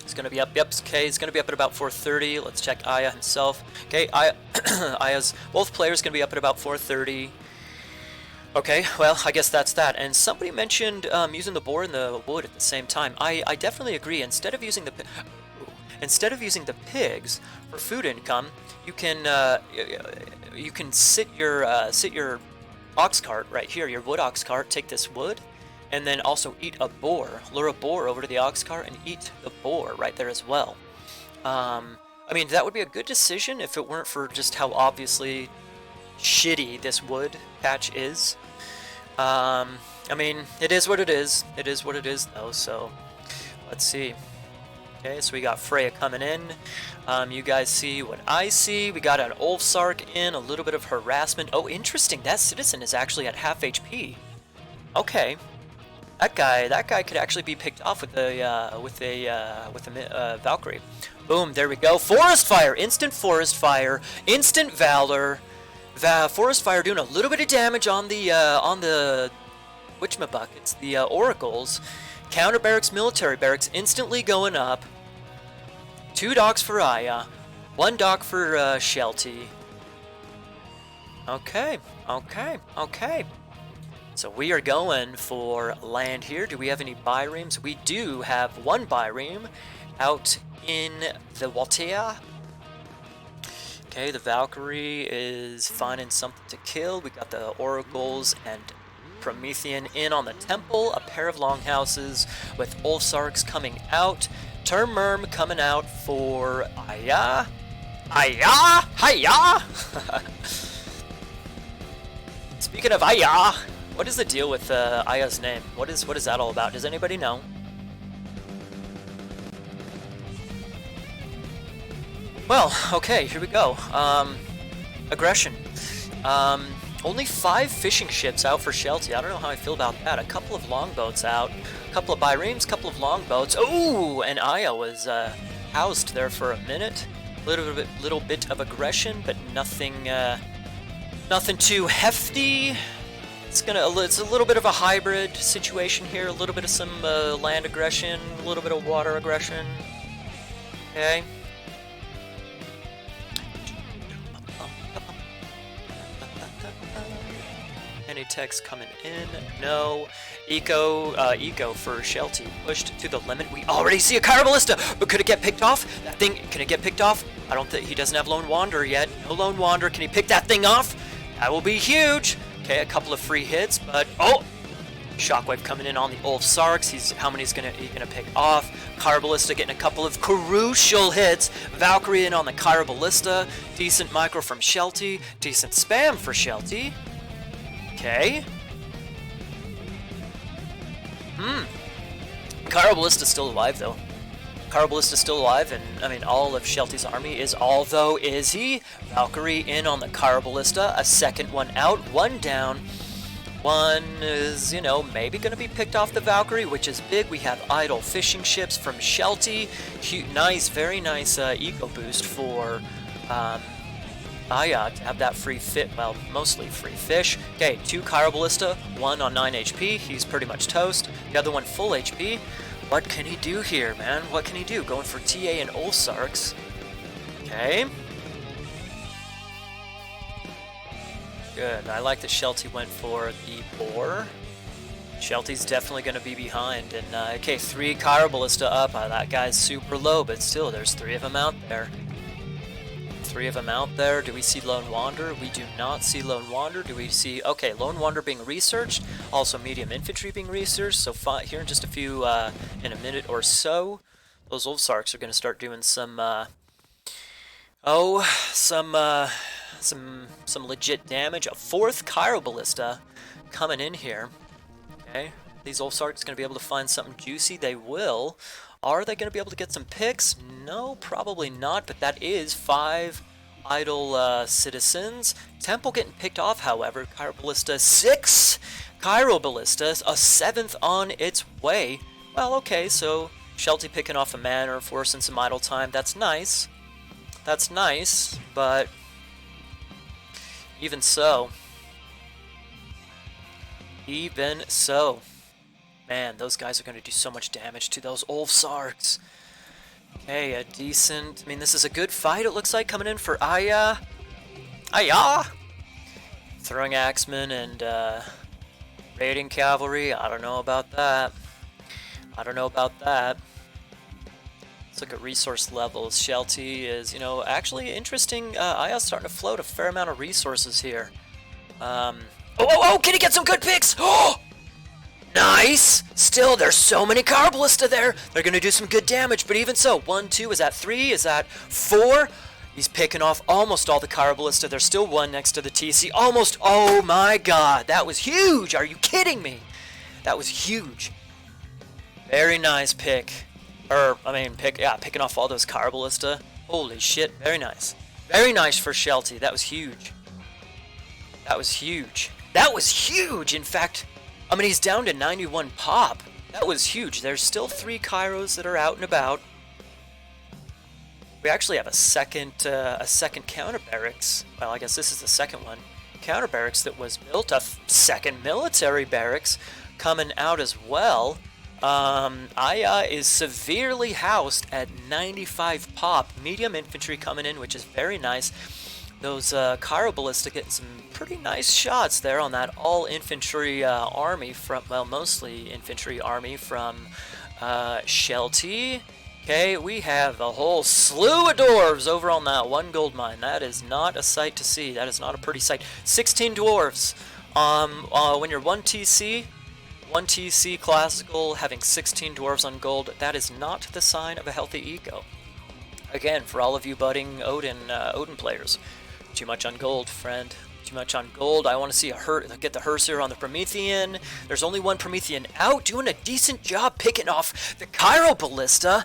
He's going to be up. Yep. Okay, he's going to be up at about 430. Let's check Ayah himself. Okay, Ayah's both players going to be up at about 430. Okay, well, I guess that's that. And somebody mentioned using the boar and the wood at the same time. I definitely agree. Instead of using the pigs for food income, you can sit your ox cart right here, your wood ox cart. Take this wood, and then also eat a boar. Lure a boar over to the ox cart and eat the boar right there as well. I mean, that would be a good decision if it weren't for just how obviously shitty this wood patch is. I mean, it is what it is. It is what it is, though. So let's see. Okay, so we got Freya coming in. You guys see what I see. We got an Ulfsark in, a little bit of harassment. Oh, interesting. That citizen is actually at half HP. Okay, that guy could actually be picked off with a Valkyrie. Boom, there we go. Forest fire, instant valor. Forest fire doing a little bit of damage on the witchmabuckets, the oracles. Counter barracks, military barracks, instantly going up. 2 docks for Ayah, 1 dock for Shelty. Okay. So we are going for land here. Do we have any bireams? We do have 1 bireme out in the Waltea. Okay, the Valkyrie is finding something to kill. We got the oracles and Promethean in on the temple, a pair of longhouses with Ulfsarks coming out. Termmerm coming out for Ayah. Speaking of Ayah, what is the deal with Ayah's name? What is that all about? Does anybody know? Well, okay, here we go. Aggression. Only 5 fishing ships out for Shelty. I don't know how I feel about that. A couple of longboats out. A couple of biremes, couple of longboats. Ooh, and Ayah was housed there for a minute. Little bit of aggression, but nothing too hefty. It's a little bit of a hybrid situation here. A little bit of some land aggression, a little bit of water aggression. Okay. Any text coming in? No. Eco for Shelty. Pushed to the limit. We already see a Chiral Ballista, but could it get picked off? That thing, can it get picked off? I don't think he doesn't have Lone Wanderer yet. No Lone Wanderer. Can he pick that thing off? That will be huge. Okay, a couple of free hits, but oh! Shockwave coming in on the Ulfsarks. How many is he gonna pick off? Chiral Ballista getting a couple of crucial hits. Valkyrie in on the Chiral Ballista. Decent micro from Shelty. Decent spam for Shelty. Okay. Chiral Ballista's still alive though. Chiral Ballista's still alive, and I mean all of Shelty's army is all though, is he? Valkyrie in on the Chiral Ballista. A second one out, one down. One is, you know, maybe going to be picked off the Valkyrie, which is big. We have idle fishing ships from Shelty. Nice, very nice eco boost for Ayah to have that free fit, well, mostly free fish. Okay, 2 Chiral Ballista, 1 on 9 HP. He's pretty much toast. The other one full HP. What can he do here, man? What can he do? Going for TA and Ulfsarks. Okay. Good. I like that Shelty went for the boar. Shelty's definitely going to be behind. And okay, 3 Chiral Ballista up. That guy's super low, but still, there's 3 of them out there. 3 of them out there. Do we see Lone Wanderer? We do not see Lone Wanderer. Do we see... Okay, Lone Wanderer being researched. Also medium infantry being researched. So here in just a few... in a minute or so, those Ulfsarks are going to start doing some... some legit damage. A 4th Chiral Ballista coming in here. Okay, these Ulfsarks going to be able to find something juicy. They will. Are they going to be able to get some picks? No, probably not, but that is 5 idle citizens. Temple getting picked off, however. Chiral Ballista, 6 Chiral Ballistas, a 7th on its way. Well, okay, so Shelty picking off a manor, forcing some idle time. That's nice. That's nice, but even so, man, those guys are going to do so much damage to those Ulfsarks. Okay, a decent... I mean, this is a good fight, it looks like, coming in for Ayah. Ayah! Throwing Axemen and raiding cavalry. I don't know about that. I don't know about that. Let's look at resource levels. Shelty is, you know, actually interesting. Ayah's starting to float a fair amount of resources here. Oh, can he get some good picks? Oh! Nice! Still, there's so many Chiral Ballista there. They're going to do some good damage, but even so, 1, 2, is that 3? Is that 4? He's picking off almost all the Chiral Ballista. There's still 1 next to the TC. Almost, oh my god, that was huge! Are you kidding me? That was huge. Very nice pick. Picking off all those Chiral Ballista. Holy shit, very nice. Very nice for Shelty. That was huge. That was huge. That was huge! In fact... I mean, he's down to 91 pop. That was huge. There's still 3 Chiros that are out and about. We actually have a second counter barracks. Well, I guess this is the second one. Counter barracks that was built. A second military barracks coming out as well. Ayah is severely housed at 95 pop. Medium infantry coming in, which is very nice. Those Chiral Ballista getting some pretty nice shots there on that all-infantry army from, well, mostly infantry army from Shelty. Okay, we have a whole slew of dwarves over on that 1 gold mine. That is not a sight to see. That is not a pretty sight. 16 dwarves. When you're 1 TC classical, having 16 dwarves on gold, that is not the sign of a healthy eco. Again, for all of you budding Odin players, too much on gold, friend. Too much on gold. I want to see get the Herser on the Promethean. There's only one Promethean out, doing a decent job picking off the Cairo Ballista.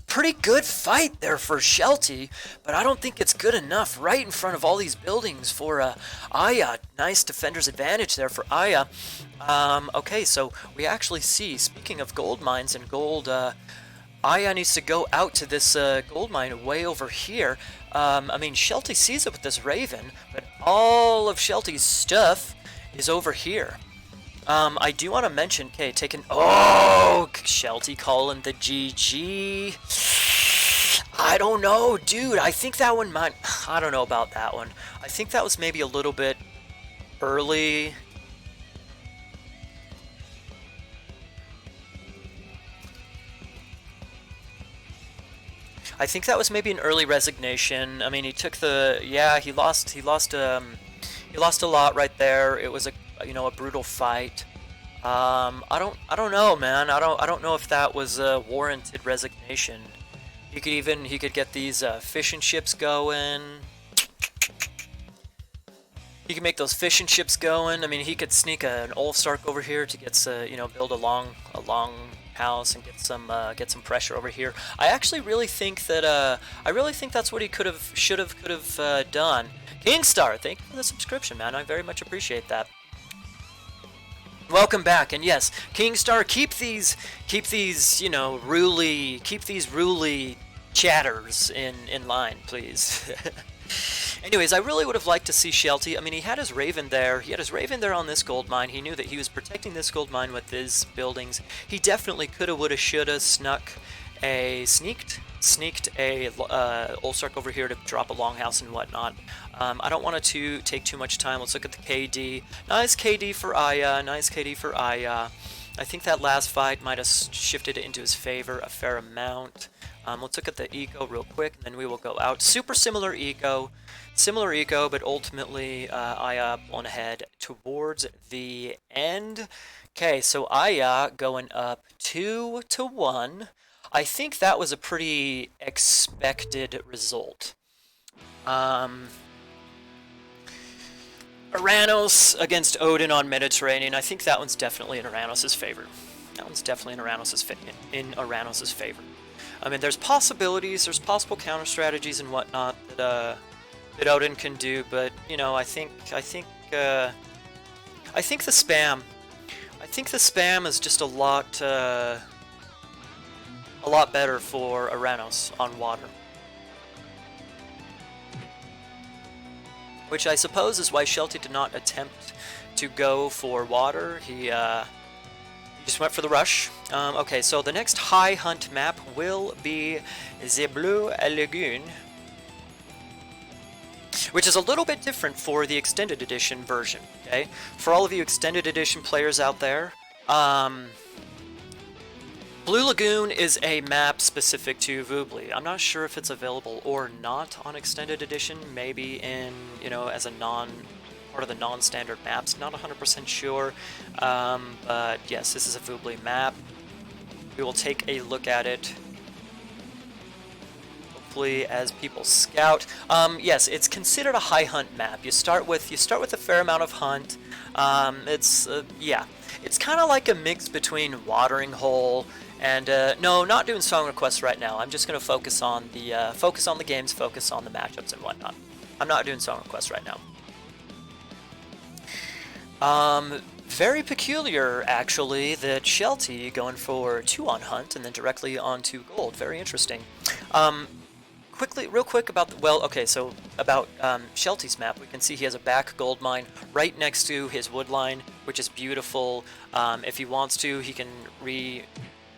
Pretty good fight there for Shelty, but I don't think it's good enough right in front of all these buildings for Ayah. Nice defender's advantage there for Ayah. Okay, so we actually see, speaking of gold mines and gold, Ayah needs to go out to this gold mine way over here. I mean, Shelty sees it with this Raven, but all of Shelty's stuff is over here. I do want to mention, okay, Shelty calling the GG. I don't know, dude. I think that one might, I don't know about that one. I think that was maybe a little bit early. I think that was maybe an early resignation. I mean, he took the, yeah, he lost a lot right there. It was a brutal fight. I don't know, man. I don't know if that was a warranted resignation. He could get these fishing ships going. He can make those fishing ships going. I mean, he could sneak an Ulfstark over here to get build a long house and get some pressure over here. I actually really think that that's what he could have done. Kingstar, thank you for the subscription, man. I very much appreciate that. Welcome back, and yes, Kingstar, keep these ruly chatters in line, please. Anyways, I really would have liked to see Shelty. I mean, he had his Raven there. He had his Raven there on this gold mine. He knew that he was protecting this gold mine with his buildings. He definitely coulda, woulda, shoulda sneaked a Ulfstark over here to drop a longhouse and whatnot. I don't want to take too much time. Let's look at the KD. Nice KD for Ayah. Nice KD for Ayah. I think that last fight might have shifted it into his favor a fair amount. Let's look at the eco real quick, and then we will go out. Super similar eco, but ultimately Ayah blown ahead towards the end. Okay, so Ayah going up 2-1. I think that was a pretty expected result. Oranos against Odin on Mediterranean. I think that one's definitely in Oranos' favor. In Oranos' favor. I mean, there's possibilities, there's possible counter strategies and whatnot that Odin can do, but I think the spam. I think the spam is just a lot better for Oranos on water. Which I suppose is why Shelty did not attempt to go for water. He just went for the rush. Okay, so the next high hunt map will be the Blue Lagoon, which is a little bit different for the extended edition version. Okay, for all of you extended edition players out there, Blue Lagoon is a map specific to Voobly. I'm not sure if it's available or not on extended edition. Maybe in as a part of the non-standard maps. Not 100% sure. But yes, this is a Voobly map. We will take a look at it. Hopefully, as people scout. Yes, it's considered a high hunt map. You start with a fair amount of hunt. Yeah, it's kind of like a mix between Watering Hole. And no, not doing song requests right now. I'm just going to focus on the games, focus on the matchups and whatnot. I'm not doing song requests right now. Very peculiar, actually, that Shelty going for 2 on hunt and then directly onto gold. Very interesting. Real quick about Shelty's map. We can see he has a back gold mine right next to his wood line, which is beautiful. If he wants to, he can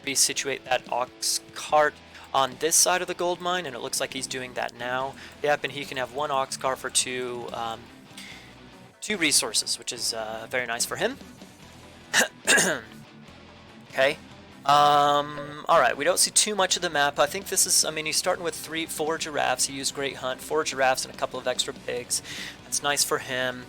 resituate that ox cart on this side of the gold mine, and it looks like he's doing that now. Yep, and he can have 1 ox cart for 2 resources, which is very nice for him. Okay. Alright, we don't see too much of the map. I think this is, he's starting with 4 giraffes. He used Great Hunt, 4 giraffes and a couple of extra pigs. That's nice for him.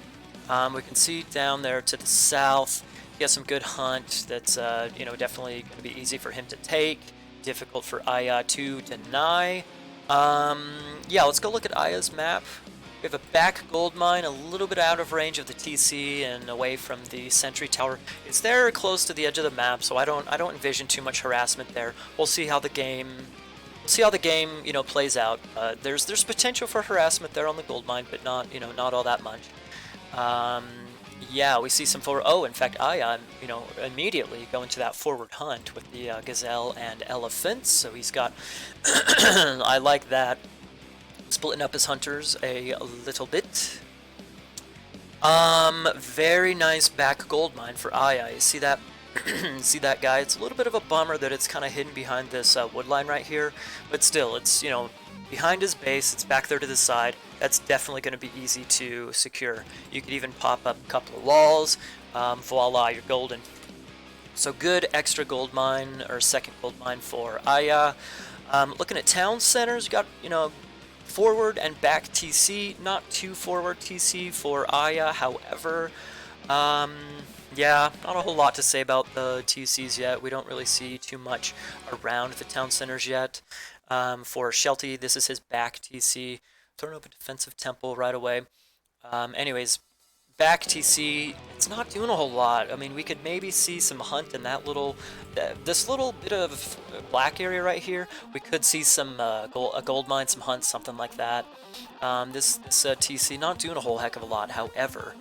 We can see down there to the south, he has some good hunt. That's, definitely going to be easy for him to take. Difficult for Ayah to deny. Yeah, let's go look at Ayah's map. We have a back gold mine, a little bit out of range of the TC and away from the sentry tower. It's there close to the edge of the map, so I don't envision too much harassment there. We'll see how the game plays out. There's potential for harassment there on the gold mine, but not not all that much. Yeah, we see some forward. Oh, in fact, Ayah, immediately going to that forward hunt with the gazelle and elephants. So he's got. I like that. Splitting up his hunters a little bit. Very nice back gold mine for Ayah. You see that? See that guy? It's a little bit of a bummer that it's kind of hidden behind this wood line right here, but still, it's behind his base. It's back there to the side. That's definitely going to be easy to secure. You could even pop up a couple of walls. Voila, you're golden. So good extra gold mine or second gold mine for Ayah. Looking at town centers, you got forward and back TC, not too forward TC for Ayah. However, yeah, not a whole lot to say about the TCs yet. We don't really see too much around the town centers yet. For Shelty, this is his back TC. Throwing up a defensive temple right away. Anyways, back TC, it's not doing a whole lot. I mean, we could maybe see some hunt in that this little bit of black area right here. We could see some a gold mine, some hunt, something like that. This TC not doing a whole heck of a lot. However,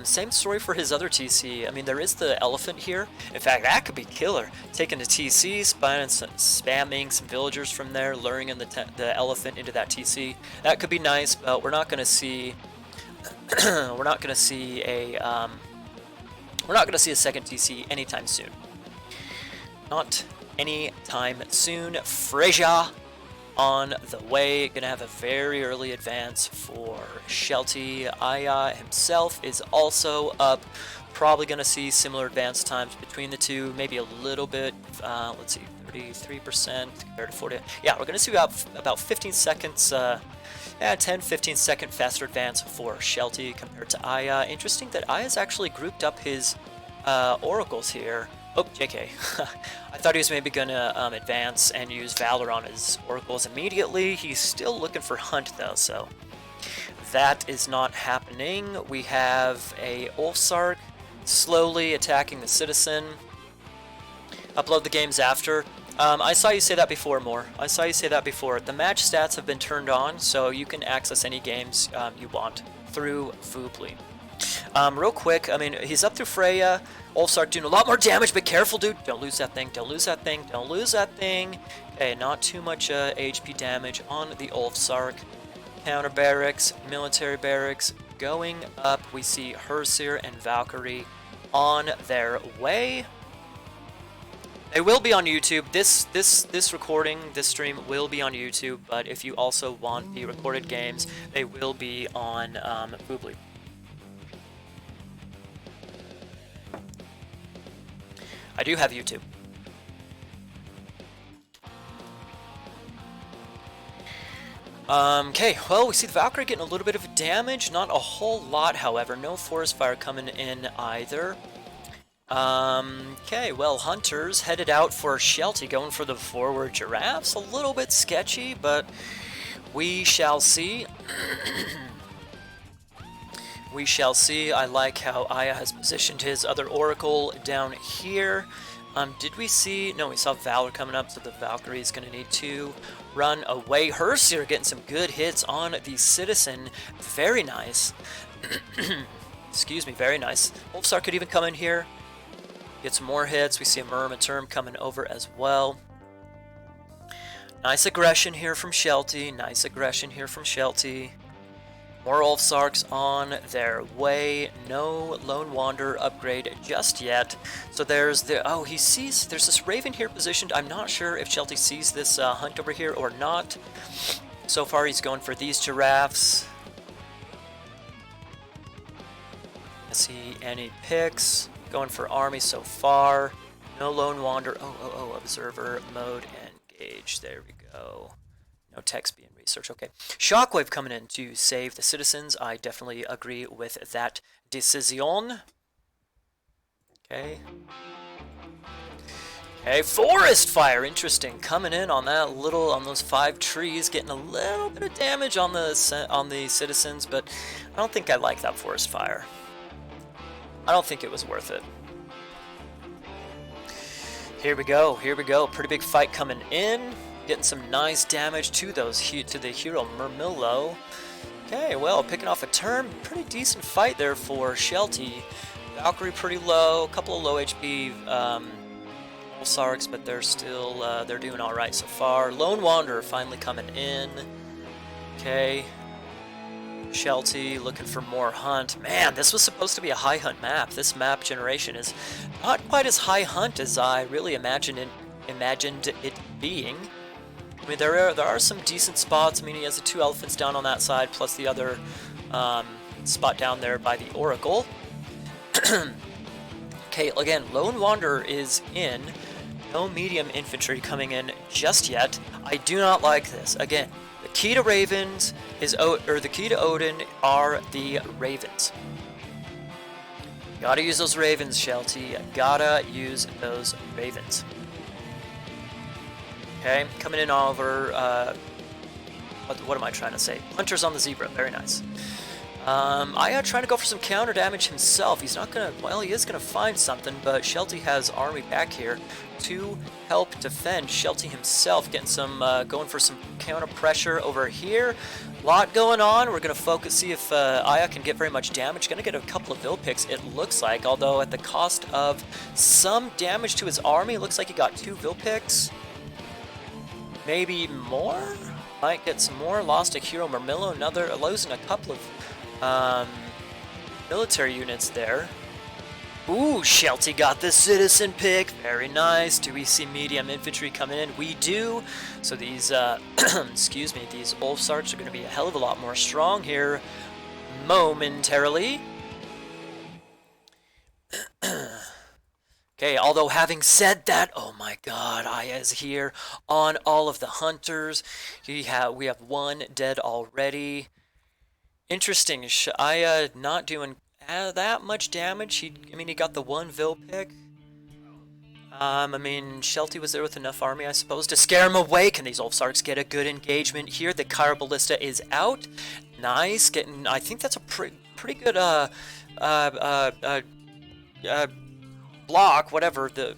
same story for his other TC. I mean, there is the elephant here. In fact, that could be killer. Taking the TC, spamming some villagers from there, luring in the elephant into that TC. That could be nice, but we're not going to see. We're not going to see a second TC anytime soon. Not anytime soon. Freyja on the way. Gonna have a very early advance for Shelty. Ayah himself is also up. Probably gonna see similar advance times between the two. Maybe a little bit. Let's see, 33% compared to 40. Yeah, we're gonna see about 15 seconds. 10-15 second faster advance for Shelty compared to Ayah. Interesting that Ayah's actually grouped up his oracles here. Oh, JK. I thought he was maybe gonna advance and use Valor on his oracles immediately. He's still looking for Hunt though, so that is not happening. We have a Ulfsark slowly attacking the citizen. Upload the games after. I saw you say that before, More. I saw you say that before. The match stats have been turned on, so you can access any games you want through Voobly. Real quick, I mean, he's up through Freya. Ulfsark doing a lot more damage, but careful, dude. Don't lose that thing. Don't lose that thing. Don't lose that thing. Okay, not too much HP damage on the Ulfsark. Counter barracks, military barracks going up. We see Hersir and Valkyrie on their way. They will be on YouTube. This recording, this stream will be on YouTube, but if you also want the recorded games, they will be on Voobly. I do have YouTube. Okay, well, we see the Valkyrie getting a little bit of damage. Not a whole lot, however. No forest fire coming in either. Okay, well, Hunters headed out for Shelty, going for the forward giraffes. A little bit sketchy, but we shall see. We shall see. I like how Ayah has positioned his other Oracle down here. Did we see? No, we saw Valor coming up, so the Valkyrie is going to need to run away. Hersir getting some good hits on the Citizen. Very nice. Excuse me, very nice. Ulfsark could even come in here. Get some more hits. We see a Myrmiturm coming over as well. Nice aggression here from Shelty. Nice aggression here from Shelty. More Ulfsarks on their way. No Lone Wanderer upgrade just yet. So there's the... Oh, he sees... There's this Raven here positioned. I'm not sure if Shelty sees this hunt over here or not. So far, he's going for these giraffes. Let's see any picks. Going for army so far. No Lone Wanderer. Oh, observer mode engage. There we go. No text being researched. Okay. Shockwave coming in to save the citizens. I definitely agree with that decision. Okay. Okay, forest fire, interesting. Coming in on that on those 5 trees, getting a little bit of damage on the citizens, but I don't think I like that forest fire. I don't think it was worth it. Here we go, here we go. Pretty big fight coming in, getting some nice damage to the hero Murmillo. Okay, well, picking off a turn, pretty decent fight there for Shelty. Valkyrie pretty low, a couple of low HP Sarks, but they're still they're doing all right so far. Lone Wanderer finally coming in. Okay, Shelty looking for more hunt. Man, this was supposed to be a high hunt map. This map generation is not quite as high hunt as I really imagined it being. I mean, there are some decent spots. I mean, he has the 2 elephants down on that side, plus the other spot down there by the Oracle. Okay, again, Lone Wanderer is in. No medium infantry coming in just yet. I do not like this. Again, the key to Ravens is the key to Odin are the Ravens. Gotta use those Ravens, Shelty. Gotta use those Ravens. Okay, coming in over. What am I trying to say? Hunters on the zebra. Very nice. Ayah trying to go for some counter damage himself. He's not gonna, well, he is gonna find something, but Shelty has army back here to help defend. Shelty himself getting some, going for some counter pressure over here. Lot going on. We're gonna focus, see if Ayah can get very much damage. Gonna get a couple of Vil picks, it looks like, although at the cost of some damage to his army. Looks like he got 2 Vil picks. Maybe more? Might get some more. Lost a hero Murmillo, losing a couple of military units there. Ooh, Shelty got the citizen pick. Very nice. Do we see medium infantry coming in? We do. So these, excuse me, these Ulfsarks are going to be a hell of a lot more strong here momentarily. Okay, although having said that, oh my god, Ayah is here on all of the hunters. We have 1 dead already. Interesting, Ayah not doing that much damage. He got the 1 Vil pick. I mean, Shelty was there with enough army, I suppose, to scare him away. Can these Ulfsarks get a good engagement here? The Kyra Ballista is out. Nice, getting, I think that's a pretty good, block, whatever, with the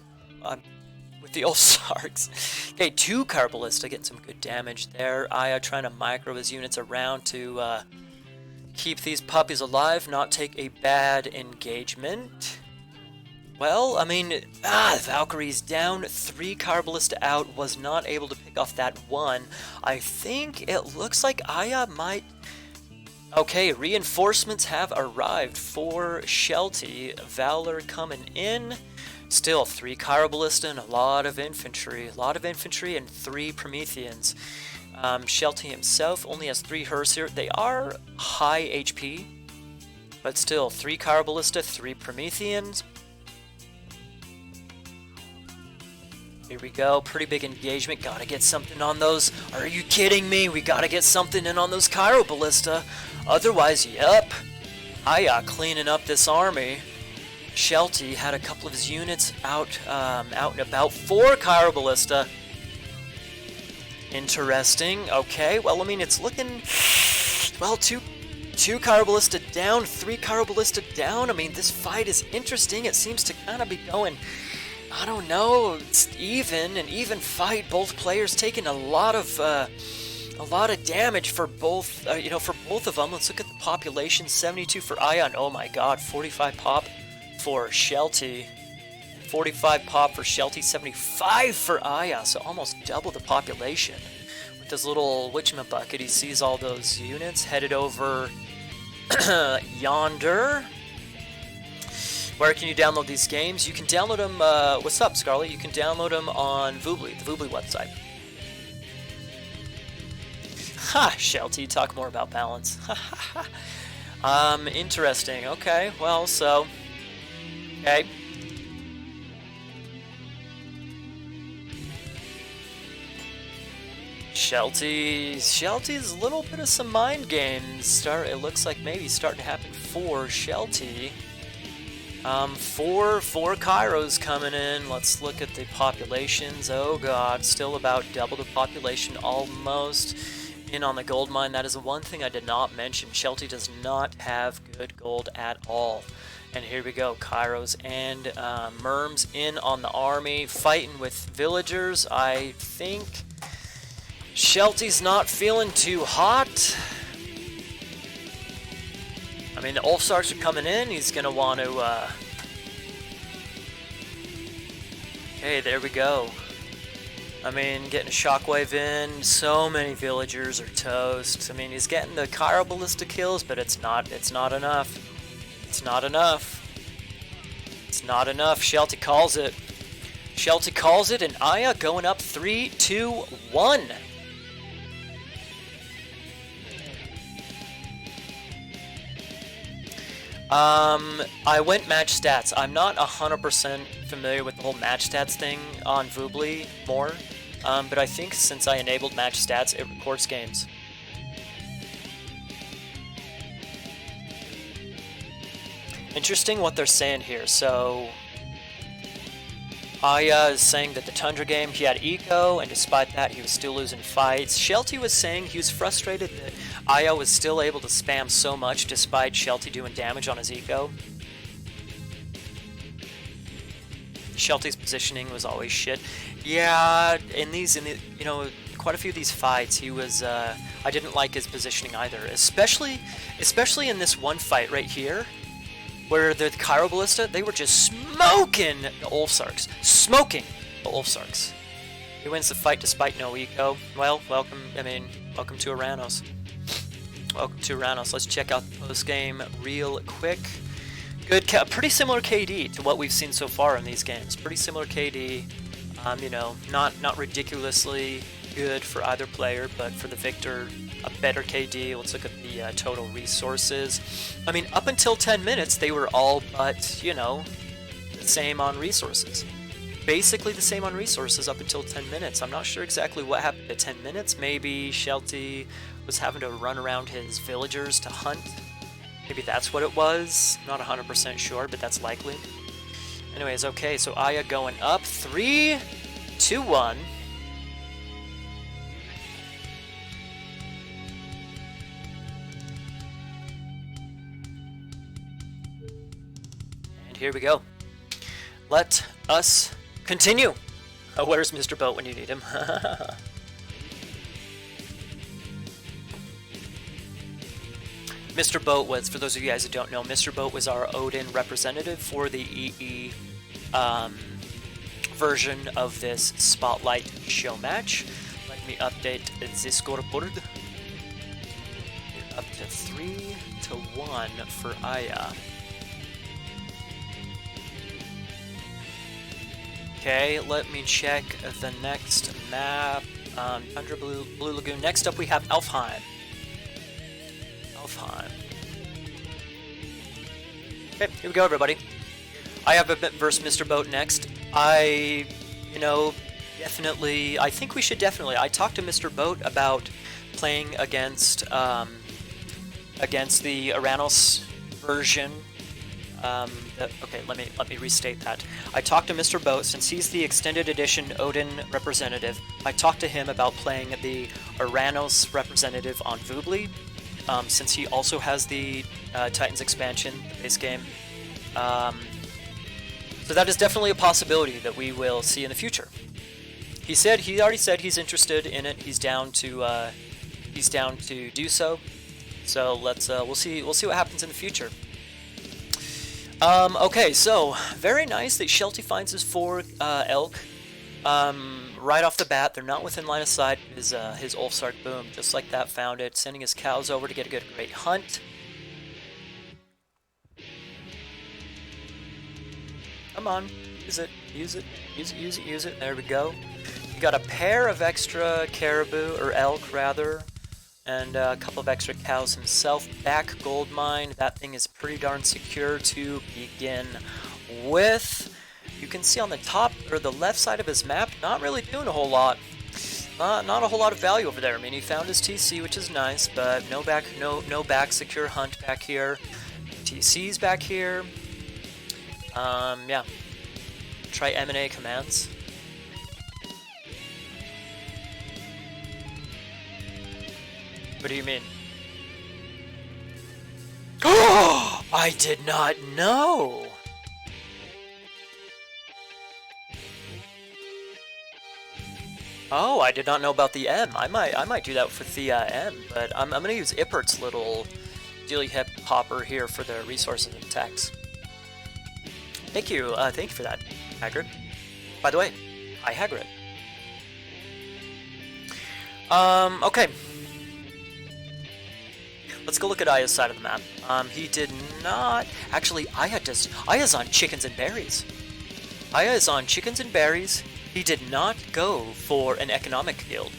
Ulfsarks. Okay, 2 Kyra Ballista, getting some good damage there. Ayah trying to micro his units around to, keep these puppies alive, not take a bad engagement. Well, I mean, Valkyrie's down, 3 Kyra Ballista out, was not able to pick off that 1. I think it looks like Ayah might... Okay, reinforcements have arrived for Shelty. Valor coming in. Still 3 Kyra Ballista and a lot of infantry. And 3 Prometheans. Shelty himself only has 3 Hers here. They are high HP, but still 3 Kyra Ballista, 3 Prometheans. Here we go, pretty big engagement. Gotta get something on those. Are you kidding me? We gotta get something in on those Kyra Ballista. Otherwise, yep. Ayah cleaning up this army. Shelty had a couple of his units out and about. 4 Kyra Ballista. Interesting. Okay, well, I mean, it's looking... Well, 2 Kyra Ballista down, 3 Kyra Ballista down. I mean, this fight is interesting. It seems to kind of be going... I don't know, it's an even fight. Both players taking a lot of damage for both, for both of them. Let's look at the population. 72 for Ayah, and oh my god, 45 pop for Shelty. 45 pop for Shelty, 75 for Ayah, so almost double the population. With this little witchmabucket, he sees all those units headed over yonder. Where can you download these games? You can download them, what's up, Scarlet? You can download them on Voobly, the Voobly website. Ha! Shelty, talk more about balance. Interesting. Okay, well, so... Okay. Shelty's a little bit of some mind games. It looks like maybe starting to happen for Shelty. Four Kairos coming in. Let's look at the populations. Oh god, still about double the population almost. In on the gold mine. That is the one thing I did not mention. Shelty does not have good gold at all. And here we go, Kairos and Merms in on the army, fighting with villagers. I think Shelty's not feeling too hot. I mean, the Ulfsarks are coming in. He's going to want to... Okay, there we go. I mean, getting a shockwave in. So many villagers are toast. I mean, he's getting the Cairo Ballista kills, but it's not enough. It's not enough. It's not enough. Shelty calls it. Shelty calls it, and Ayah going up 3, 2, 1. I went match stats. I'm not 100% familiar with the whole match stats thing on Voobly more, but I think since I enabled match stats, it records games. Interesting what they're saying here. So, Ayah is saying that the Tundra game, he had eco, and despite that, he was still losing fights. Shelty was saying he was frustrated that Ayah was still able to spam so much despite Shelty doing damage on his eco. Shelty's positioning was always shit. Yeah, quite a few of these fights, he was, I didn't like his positioning either. Especially in this one fight right here, where the Cairo Ballista, they were just smoking the Ulfsarks. Smoking the Ulfsarks. He wins the fight despite no eco. Well, welcome to Oranos. Welcome to Oranos. Let's check out the post-game real quick. Good, pretty similar KD to what we've seen so far in these games. Pretty similar KD. Not ridiculously good for either player, but for the victor, a better KD. Let's look at the total resources. I mean, up until 10 minutes, they were all but, the same on resources. Basically the same on resources up until 10 minutes. I'm not sure exactly what happened at 10 minutes. Maybe Shelty was having to run around his villagers to hunt. Maybe that's what it was. Not 100% sure, but that's likely. Anyways, okay, so Ayah going up. 3, 2, 1. And here we go. Let us continue. Where's Mr. Boat when you need him? Mr. Boat was, for those of you guys who don't know, Mr. Boat was our Odin representative for the EE version of this Spotlight show match. Let me update the scoreboard. Up to 3 to 1 for Ayah. Okay, let me check the next map. Tundra Blue Lagoon. Next up we have Elfheim. Okay, here we go, everybody. I have a bit versus Mr. Boat next. I think we should definitely. I talked to Mr. Boat about playing against the Oranos version. Okay, let me restate that. I talked to Mr. Boat, since he's the extended edition Odin representative. I talked to him about playing the Oranos representative on Voobly. Since he also has the Titans expansion, the base game. So that is definitely a possibility that we will see in the future. He already said he's interested in it. He's down to do so. So we'll see what happens in the future. Okay, so very nice that Shelty finds his 4 elk. Right off the bat, they're not within line of sight. His Ulfsark, boom, just like that, found it. Sending his cows over to get a great hunt. Come on, use it. There we go. You got a pair of extra caribou, or elk rather, and a couple of extra cows himself. Back gold mine. That thing is pretty darn secure to begin with. You can see on the top or the left side of his map, not really doing a whole lot. Not a whole lot of value over there. I mean, he found his TC, which is nice, but no back secure hunt back here. TC's back here. Yeah. Try M&A commands. What do you mean? Oh, I did not know! Oh, I did not know about the M. I might do that with the M, but I'm gonna use Ippert's little Dealy Hip Hopper here for the resources and tax. Thank you for that, Hagrid. By the way, hi Hagrid. Okay. Let's go look at Ayah's side of the map. He did not... Actually, Ayah's on chickens and berries. Ayah is on chickens and berries. He did not go for an economic guild.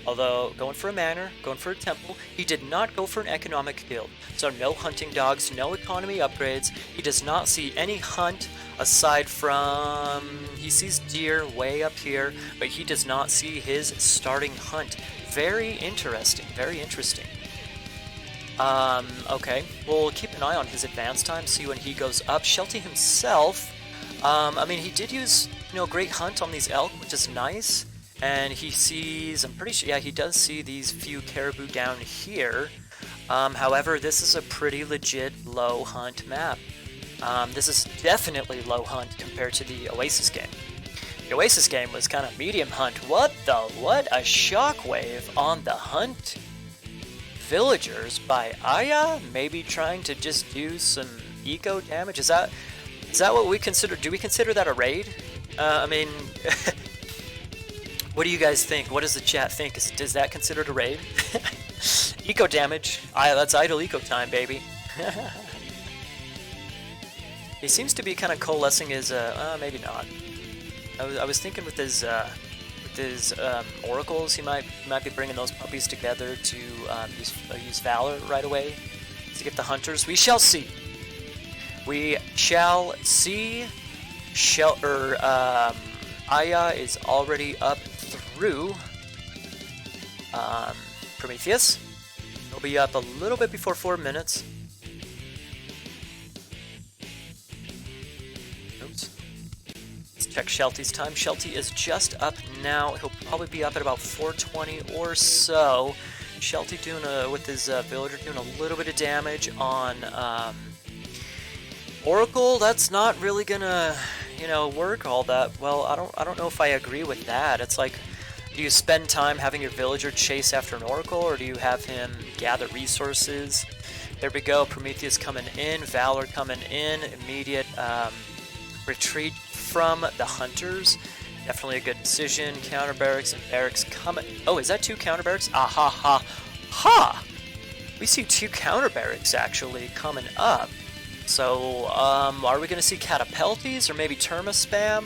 Although, going for a manor, going for a temple, he did not go for an economic guild. So no hunting dogs, no economy upgrades. He does not see any hunt aside from... He sees deer way up here, but he does not see his starting hunt. Very interesting, very interesting. Okay, we'll keep an eye on his advance time, see when he goes up. Shelty himself, I mean, he did use, you know, great hunt on these elk, which is nice. And he sees, I'm pretty sure, yeah, he does see these few caribou down here. However, this is a pretty legit low hunt map. This is definitely low hunt compared to the Oasis game. The Oasis game was kind of medium hunt. What a shockwave on the hunt villagers by Ayah, maybe trying to just do some eco damage. Is that what we consider? Do we consider that a raid? I mean, what do you guys think? What does the chat think? Is that considered a raid? Eco damage. That's idle eco time, baby. He seems to be kind of coalescing his. Maybe not. I was thinking with his oracles, he might be bringing those puppies together to use valor right away to get the hunters. We shall see. We shall see. Ayah is already up through Prometheus. He'll be up a little bit before 4 minutes. Oops. Let's check Shelty's time. Shelty is just up now. He'll probably be up at about 4:20 or so. Shelty doing with his villager doing a little bit of damage on Oracle. That's not really gonna, you know, work all that well. I don't know if I agree with that. It's like, do you spend time having your villager chase after an Oracle, or do you have him gather resources? There we go. Prometheus coming in, Valor coming in, immediate retreat from the hunters. Definitely a good decision. Counter barracks and barracks coming. Oh, is that 2 counter barracks? Ah ha ha ha! We see 2 counter barracks actually coming up. So, are we going to see Catapeltes or maybe Terma Spam?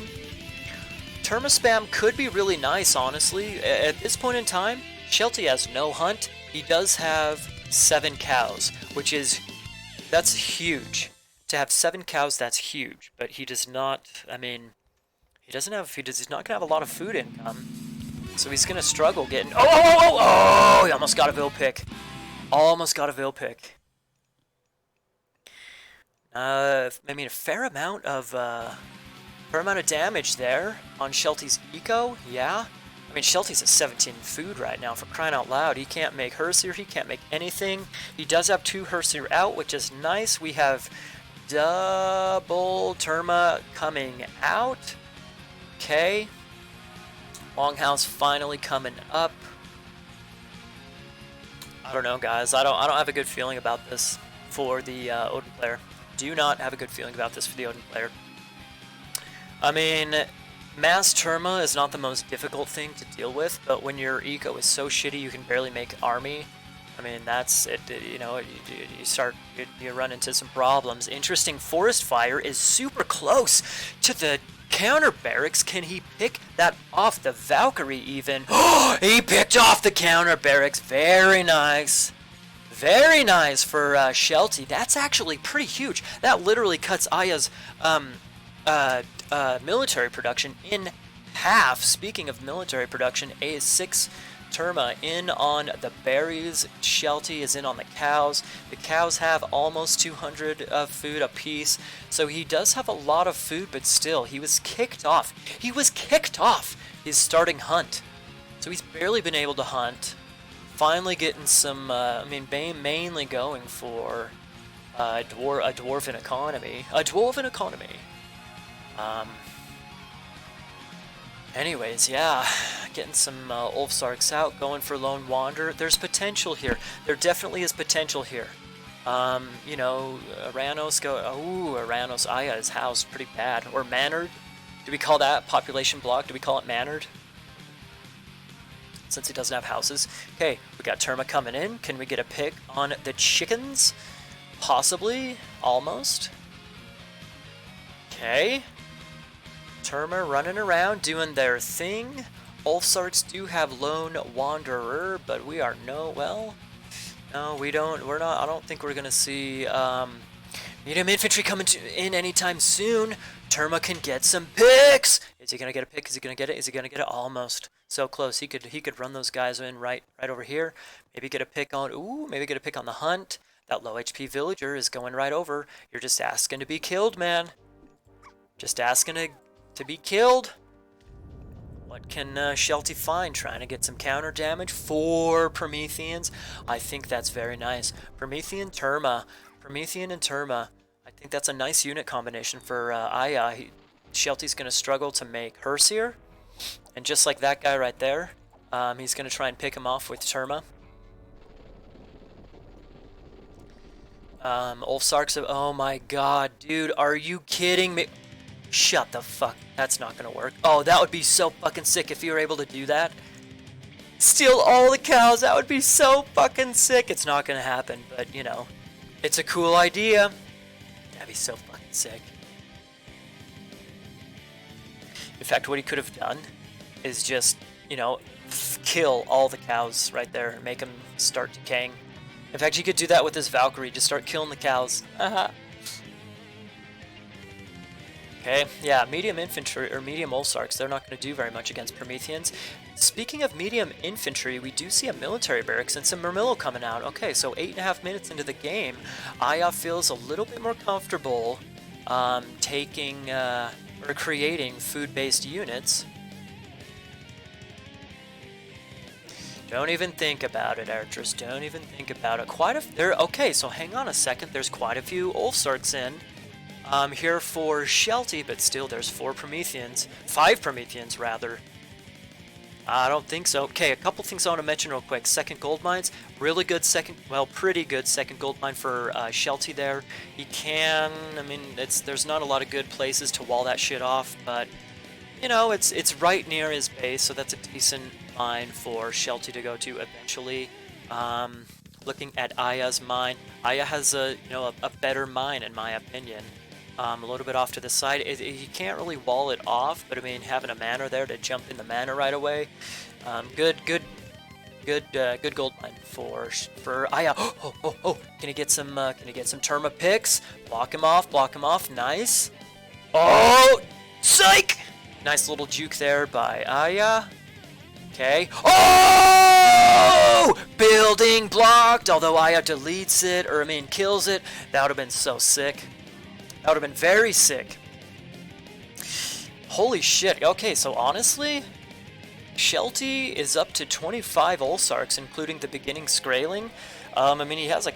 Terma Spam could be really nice, honestly. At this point in time, Shelty has no hunt. He does have 7 cows, which is... that's huge. To have 7 cows, that's huge. But he does not... I mean... he's not going to have a lot of food income. So he's going to struggle getting... Oh! He almost got a Vil pick. Almost got a Vil pick. I mean, a fair amount of damage there on Shelty's eco, yeah. I mean, Shelty's at 17 food right now, for crying out loud. He can't make Herseer, he can't make anything. He does have 2 Herseer out, which is nice. We have double Terma coming out. Okay. Longhouse finally coming up. I don't know, guys. I don't have a good feeling about this for the Odin player. Do not have a good feeling about this for the Odin player. I mean, mass Terma is not the most difficult thing to deal with, but when your eco is so shitty you can barely make army, I mean, that's it. You know, you run into some problems. Interesting, Forest Fire is super close to the counter barracks. Can he pick that off? The Valkyrie even. Oh, he picked off the counter barracks. Very nice. Very nice for Shelty. That's actually pretty huge. That literally cuts Ayah's military production in half. Speaking of military production, A is 6 Terma in on the berries. Shelty is in on the cows. The cows have almost 200 of food apiece. So he does have a lot of food, but still, he was kicked off. He was kicked off his starting hunt. So he's barely been able to hunt. Finally getting some, mainly going for a dwarven economy. A dwarven economy. Anyways, yeah, getting some Ulfsarks out, going for Lone Wanderer. There's potential here. There definitely is potential here. You know, Oranos Oranos, Ayah is housed pretty bad. Or mannered. Do we call that population block? Do we call it mannered? Since he doesn't have houses. Okay, we got Terma coming in. Can we get a pick on the chickens? Possibly. Almost. Okay. Terma running around doing their thing. Ulfsarks do have Lone Wanderer, but we are no, we don't, we're not, I don't think we're gonna see medium infantry coming in anytime soon. Terma can get some picks. Is he gonna get a pick? Is he gonna get it? Is he gonna get it? Almost. So close. He could run those guys in right over here. Maybe get a pick on, maybe get a pick on the hunt. That low HP villager is going right over. You're just asking to be killed, man. Just asking to be killed. What can Shelty find? Trying to get some counter damage for Prometheans. I think that's very nice. Promethean and Terma. I think that's a nice unit combination for Ayah. Shelty's going to struggle to make Herseer. And just like that guy right there, he's going to try and pick him off with Terma. Ulfsarks, oh my god, dude, are you kidding me? Shut the fuck. That's not gonna work. Oh, that would be so fucking sick if you were able to do that. Steal all the cows. That would be so fucking sick. It's not gonna happen, but you know, it's a cool idea. That'd be so fucking sick. In fact, what he could have done is just, you know, kill all the cows right there and make them start decaying. In fact, he could do that with his Valkyrie. Just start killing the cows. Okay, yeah, medium infantry, or medium Ulfsarks, they're not going to do very much against Prometheans. Speaking of medium infantry, we do see a military barracks and some Murmillo coming out. Okay, so 8.5 minutes into the game, Ayah feels a little bit more comfortable taking, or creating food-based units. Don't even think about it, Archers, don't even think about it. Okay, so hang on a second, there's quite a few Ulfsarks in. Here for Shelty, but still there's 5 Prometheans rather. I don't think so. Okay, a couple things I want to mention real quick. Second gold mines, really good pretty good second gold mine for Shelty there. He can, there's not a lot of good places to wall that shit off, but you know, it's right near his base, so that's a decent mine for Shelty to go to eventually. Looking at Ayah's mine, Ayah has a better mine in my opinion. A little bit off to the side. He can't really wall it off, but I mean, having a manor there to jump in the manor right away, good gold mine for Ayah. Oh! Can he get some Terma picks? Block him off. Nice. Oh, psych! Nice little juke there by Ayah. Okay. Oh! Building blocked. Although Ayah deletes it, or kills it. That would have been so sick. That would have been very sick. Holy shit. Okay, so honestly, Shelty is up to 25 Ulfsarks, including the beginning Skraeling. He has a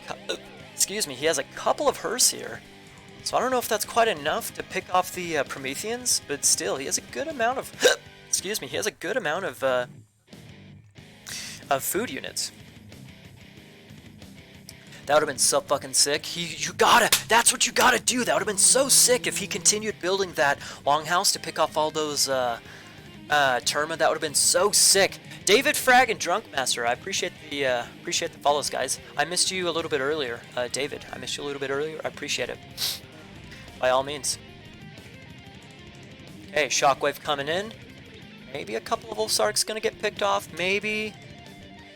couple of Herseer. So I don't know if that's quite enough to pick off the Prometheans, but still, he has a good amount of food units. That would have been so fucking sick. That's what you gotta do. That would have been so sick if he continued building that longhouse to pick off all those Terma. That would have been so sick. David Frag and Drunkmaster, I appreciate the follows, guys. I missed you a little bit earlier, David. I missed you a little bit earlier. I appreciate it. By all means. Okay, Shockwave coming in. Maybe a couple of Ulfsarks gonna get picked off. Maybe.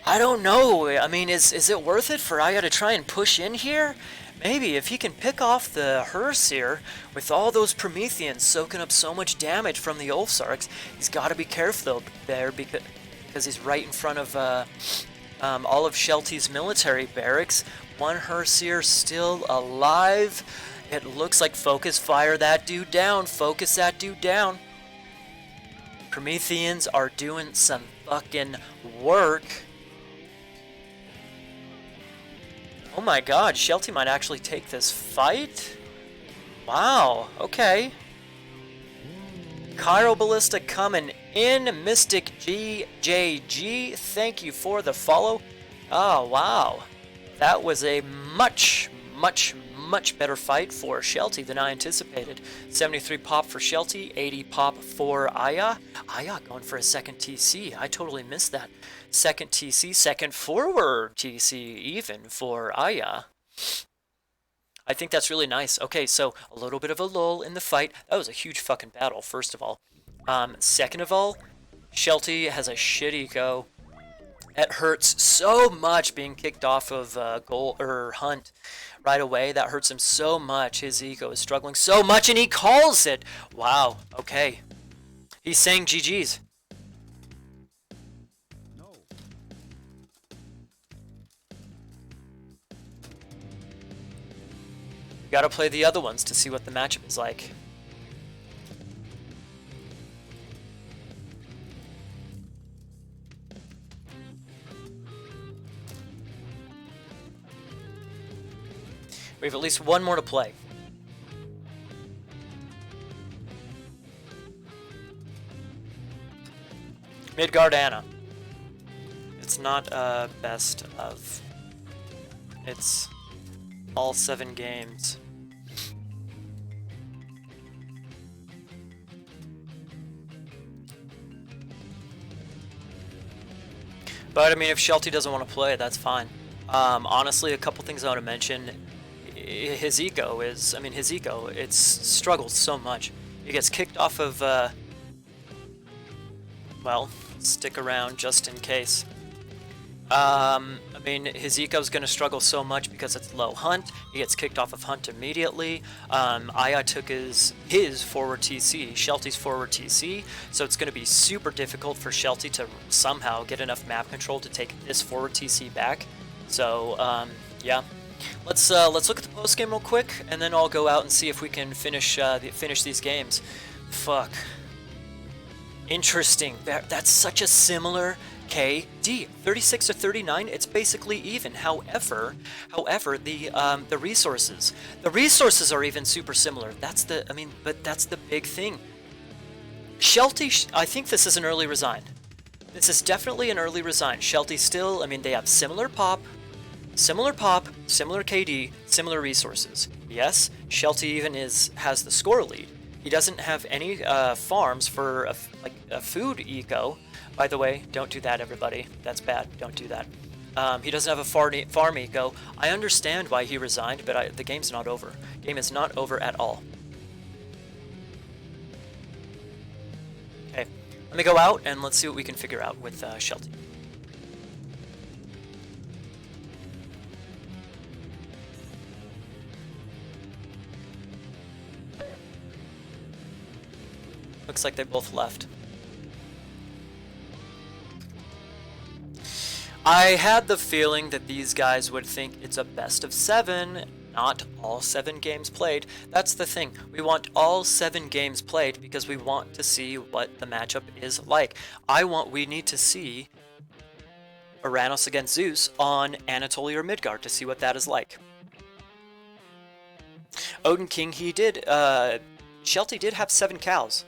I don't know. Is it worth it for Ayah to try and push in here? Maybe, if he can pick off the Herseer with all those Prometheans soaking up so much damage from the Ulfsarks, he's got to be careful there because because he's right in front of all of Shelty's military barracks. One Herseer still alive. It looks like focus fire that dude down. Focus that dude down. Prometheans are doing some fucking work. Oh my god, Shelty might actually take this fight? Wow, okay. Cairo Ballista coming in. Mystic GJG, thank you for the follow. Oh, wow. That was a much better fight for Shelty than I anticipated. 73 pop for Shelty, 80 pop for Ayah. Ayah going for a second TC. I totally missed that. Second TC, second forward TC even for Ayah. I think that's really nice. Okay, so a little bit of a lull in the fight. That was a huge fucking battle, first of all. Second of all, Shelty has a shit eco. It hurts so much being kicked off of goal or hunt right away. That hurts him so much. His ego is struggling so much, and he calls it. Wow. Okay. He's saying GG's. No. Gotta play the other ones to see what the matchup is like. We have at least one more to play. Midgard Anna. It's not best of. It's all 7 games. But I mean, if Shelty doesn't want to play, that's fine. Honestly, a couple things I want to mention. His ego is, I mean, his ego, it's struggled so much. He gets kicked off of, well, stick around just in case. I mean, his eco's going to struggle so much because it's low hunt. He gets kicked off of hunt immediately. Ayah took his forward TC, Shelty's forward TC, so it's going to be super difficult for Shelty to somehow get enough map control to take this forward TC back. So, yeah. Let's look at the post game real quick, and then I'll go out and see if we can finish these games. Fuck. Interesting. That's such a similar KD. 36 to 39. It's basically even. However, the resources are even super similar. But that's the big thing. Shelty, I think this is an early resign. This is definitely an early resign. Shelty still, I mean, they have similar pop, similar KD, similar resources. Yes, Shelty even has the score lead. He doesn't have any farms for a food eco. By the way, don't do that, everybody. That's bad. Don't do that. He doesn't have a farm eco. I understand why he resigned, but the game's not over. Game is not over at all. Okay, let me go out and let's see what we can figure out with Shelty. Looks like they both left. I had the feeling that these guys would think it's a best of 7, not all 7 games played. That's the thing. We want all 7 games played because we want to see what the matchup is like. We need to see Oranos against Zeus on Anatolia or Midgard to see what that is like. Odin King, Shelty did have 7 cows.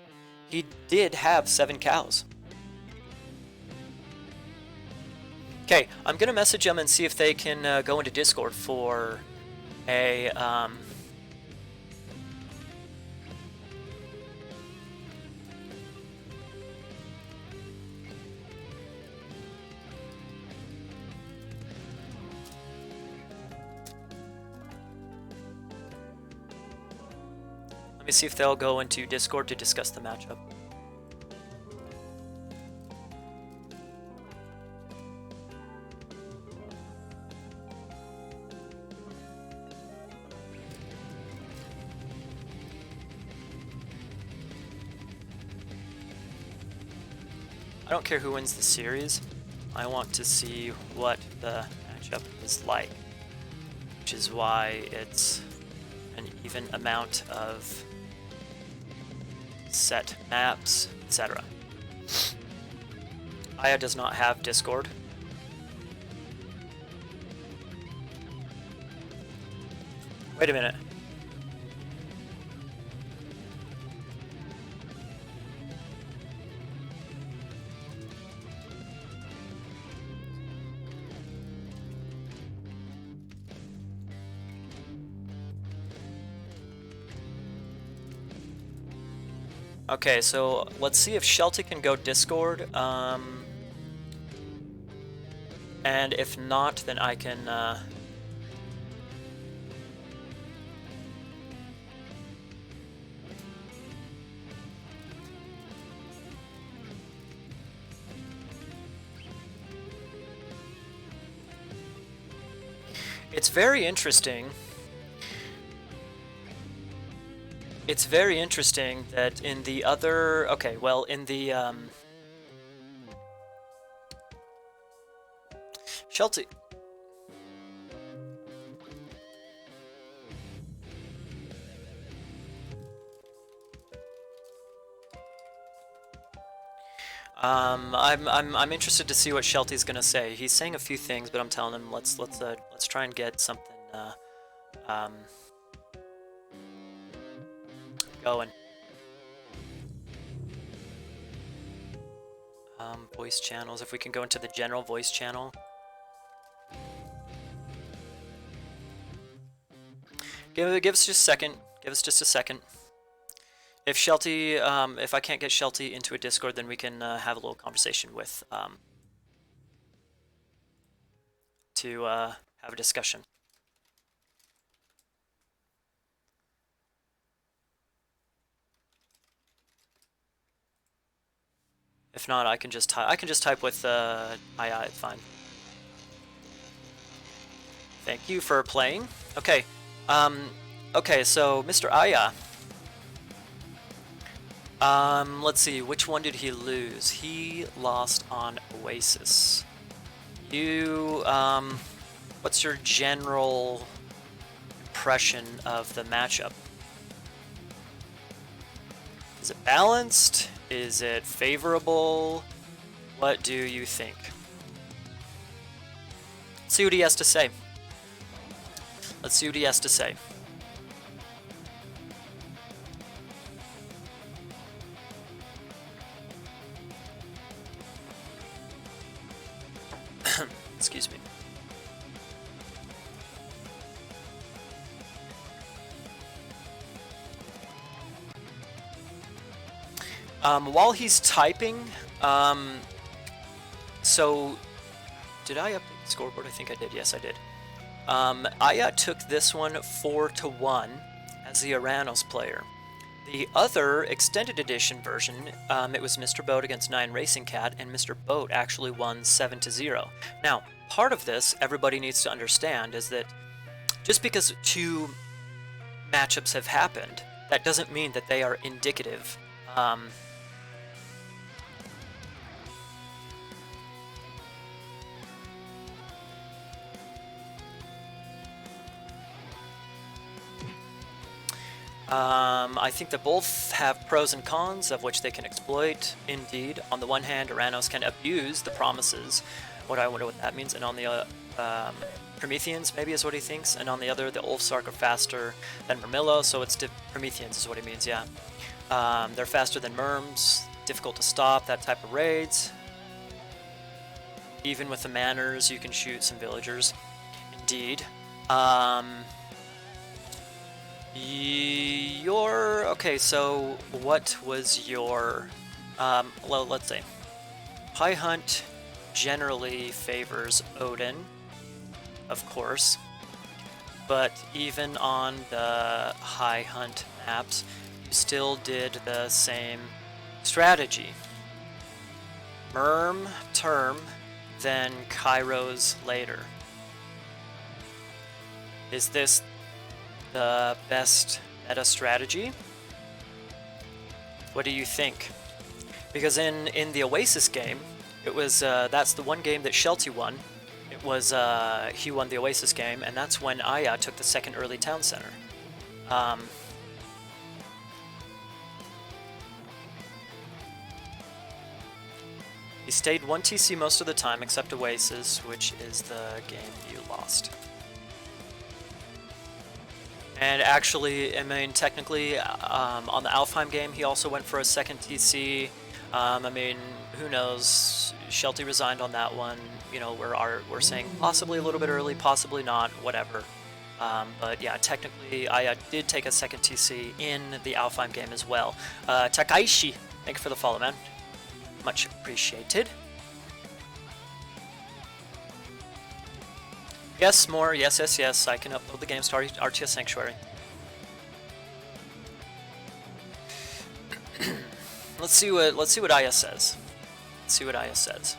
He did have 7 cows. Okay, I'm gonna message them and see if they can go into Discord for a let me see if they'll go into Discord to discuss the matchup. I don't care who wins the series. I want to see what the matchup is like, which is why it's an even amount of set maps, etc. Ayah does not have Discord. Wait a minute. Okay, so let's see if Shelty can go Discord. And if not, then I can... It's very interesting. It's very interesting that in the other... Okay, well, in the... Shelty... I'm interested to see what Shelty's gonna say. He's saying a few things, but I'm telling him let's try and get something going. Voice channels. If we can go into the general voice channel. Give us just a second. Give us just a second. If Shelty, if I can't get Shelty into a Discord, then we can have a little conversation with, to have a discussion. If not, I can just type with Ayah. It's fine. Thank you for playing. Okay. Okay. So Mr. Ayah. Let's see, which one did he lose? He lost on Oasis. You, what's your general impression of the matchup? Is it balanced? Is it favorable? What do you think? Let's see what he has to say. Let's see what he has to say. Excuse me. While he's typing, so did I update the scoreboard? I think I did. Yes, I did. Ayah took this one 4-1 as the Oranos player. The other extended edition version, it was Mr. Boat against 9 Racing Cat, and Mr. Boat actually won 7-0. Now, part of this everybody needs to understand is that just because 2 matchups have happened, that doesn't mean that they are indicative. I think that both have pros and cons of which they can exploit. Indeed, on the one hand, Oranos can abuse the promises. I wonder what that means. And on the Prometheans, maybe is what he thinks. And on the other, the Ulfsark are faster than Mermillo, so it's Prometheans is what he means. Yeah, they're faster than Merms. Difficult to stop that type of raids. Even with the manners, you can shoot some villagers. Indeed. Okay, so what was your well, let's say High Hunt generally favors Odin, of course, but even on the High Hunt maps you still did the same strategy. Merm term, then Kairos later. Is this the best meta strategy? What do you think? Because in the Oasis game, it was that's the one game that Shelty won. It was he won the Oasis game, and that's when Ayah took the second early town center. He stayed 1 TC most of the time, except Oasis, which is the game you lost. And actually, I mean, technically, on the Alfheim game, he also went for a second TC. I mean, who knows? Shelty resigned on that one. You know, we're saying possibly a little bit early, possibly not, whatever. But yeah, technically, Ayah did take a second TC in the Alfheim game as well. Takaishi, thank you for the follow, man. Much appreciated. Yes, more. Yes, yes, yes. I can upload the games to RTS-Sanctuary. Let's see what Ayah says. Let's see what Ayah says.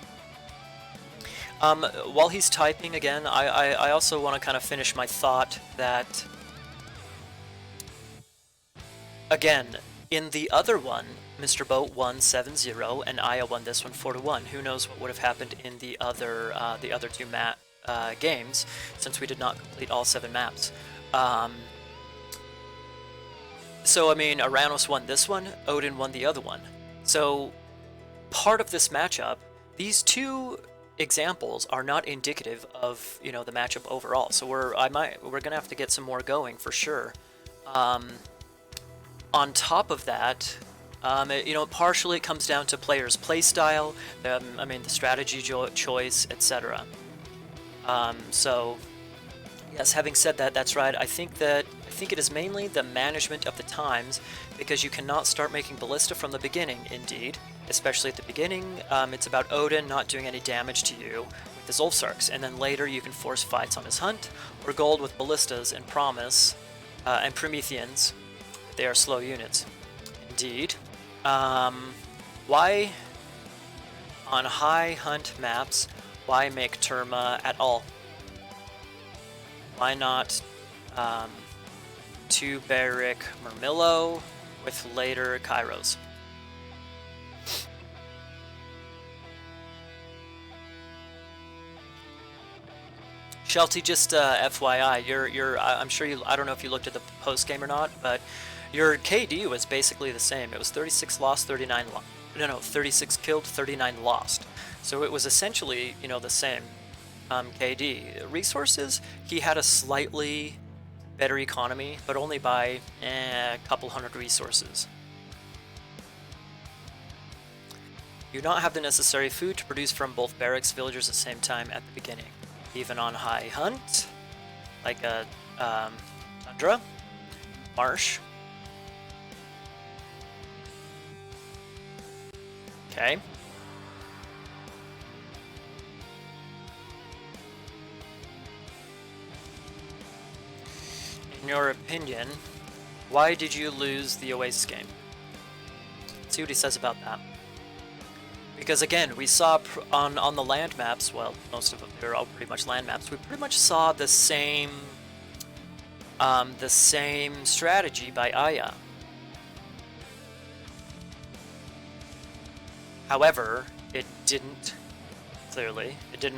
While he's typing again, I also want to kind of finish my thought that again, in the other one, Mr. Boat won 7-0 and Ayah won this one 4-1. Who knows what would have happened in the other two games, since we did not complete all 7 maps. So I mean, Oranos won this one, Odin won the other one. So part of this matchup, these two examples are not indicative of, you know, the matchup overall. So we're gonna have to get some more going for sure. On top of that, you know, partially it comes down to players' playstyle, I mean, the strategy choice, etc. So, yes, having said that, that's right. I think it is mainly the management of the times, because you cannot start making ballista from the beginning, indeed. Especially at the beginning, it's about Odin not doing any damage to you with his Ulfsarks, and then later you can force fights on his hunt, or gold with ballistas and Promise, and Prometheans. They are slow units. Indeed. Why, on high hunt maps, why make Terma at all? Why not 2 Barrick Murmillo with later Kairos? Shelty, just FYI, I'm sure I don't know if you looked at the post game or not, but your KD was basically the same. It was 36 lost, 39 lost. 36 killed, 39 lost. So it was essentially, you know, the same KD. Resources, he had a slightly better economy, but only by a couple hundred resources. You do not have the necessary food to produce from both barracks villagers at the same time at the beginning. Even on high hunt, like a tundra, marsh. Okay. In your opinion, why did you lose the Oasis game? Let's see what he says about that. Because again, we saw on the land maps, well, most of them, they're all pretty much land maps, we pretty much saw the same strategy by Ayah. However, it didn't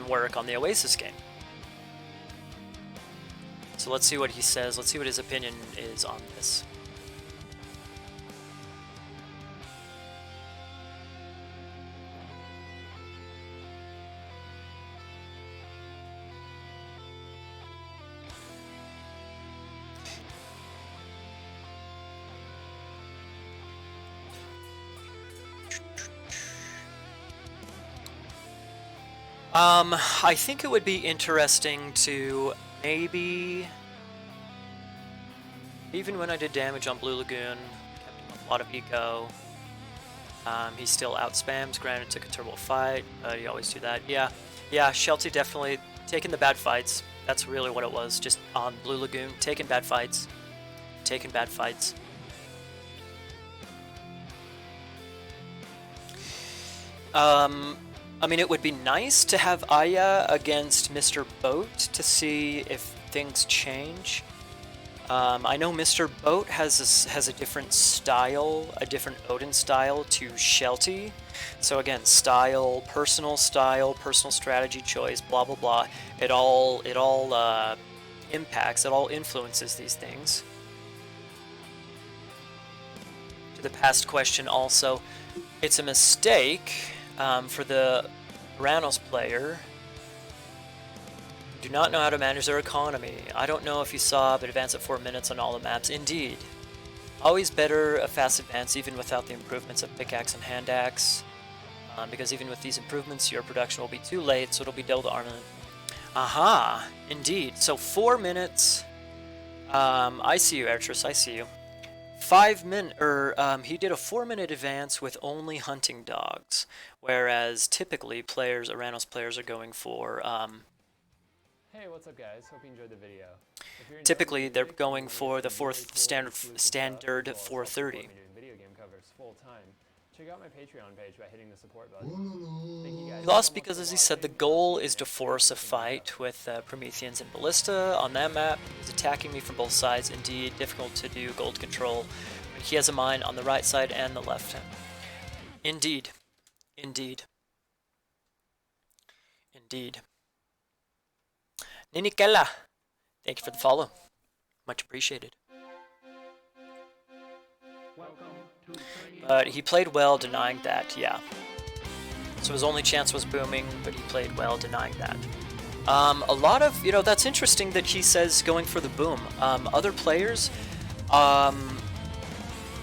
work on the Oasis game. So let's see what he says, let's see what his opinion is on this. I think it would be interesting to maybe, even when I did damage on Blue Lagoon, kept him with a lot of eco. He still outspams, granted took a turbo fight, but he always do that. Yeah, Shelty definitely taking the bad fights. That's really what it was, just on Blue Lagoon, taking bad fights. I mean, it would be nice to have Ayah against Mr. Boat to see if things change. I know Mr. Boat has a different style, a different Odin style to Shelty. So again, style, personal strategy choice, blah blah blah. It all impacts, it all influences these things. To the past question also, it's a mistake for the Oranos player. Do not know how to manage their economy. I don't know if you saw, but advance at 4 minutes on all the maps. Indeed. Always better a fast advance even without the improvements of pickaxe and hand axe. Because even with these improvements, your production will be too late, so it'll be double armament. Aha! Indeed. So 4 minutes. I see you, Ertrus, I see you. 5 minutes, he did a 4-minute advance with only hunting dogs. Whereas typically Oranos players are going for, Hey, what's up guys? Hope you enjoyed the video. typically they're going for the standard 430. Video game covers full time. Check out my Patreon page by hitting the support button. Thank you guys. He lost because, as he said, the goal is to force a fight with Prometheans and Ballista. On that map, he's attacking me from both sides. Indeed, difficult to do gold control. But he has a mine on the right side and the left hand. Indeed. Indeed. Indeed. Ninikella, thank you for the follow. Much appreciated. But he played well denying that, yeah. So his only chance was booming, but he played well denying that. A lot of, that's interesting that he says going for the boom. Other players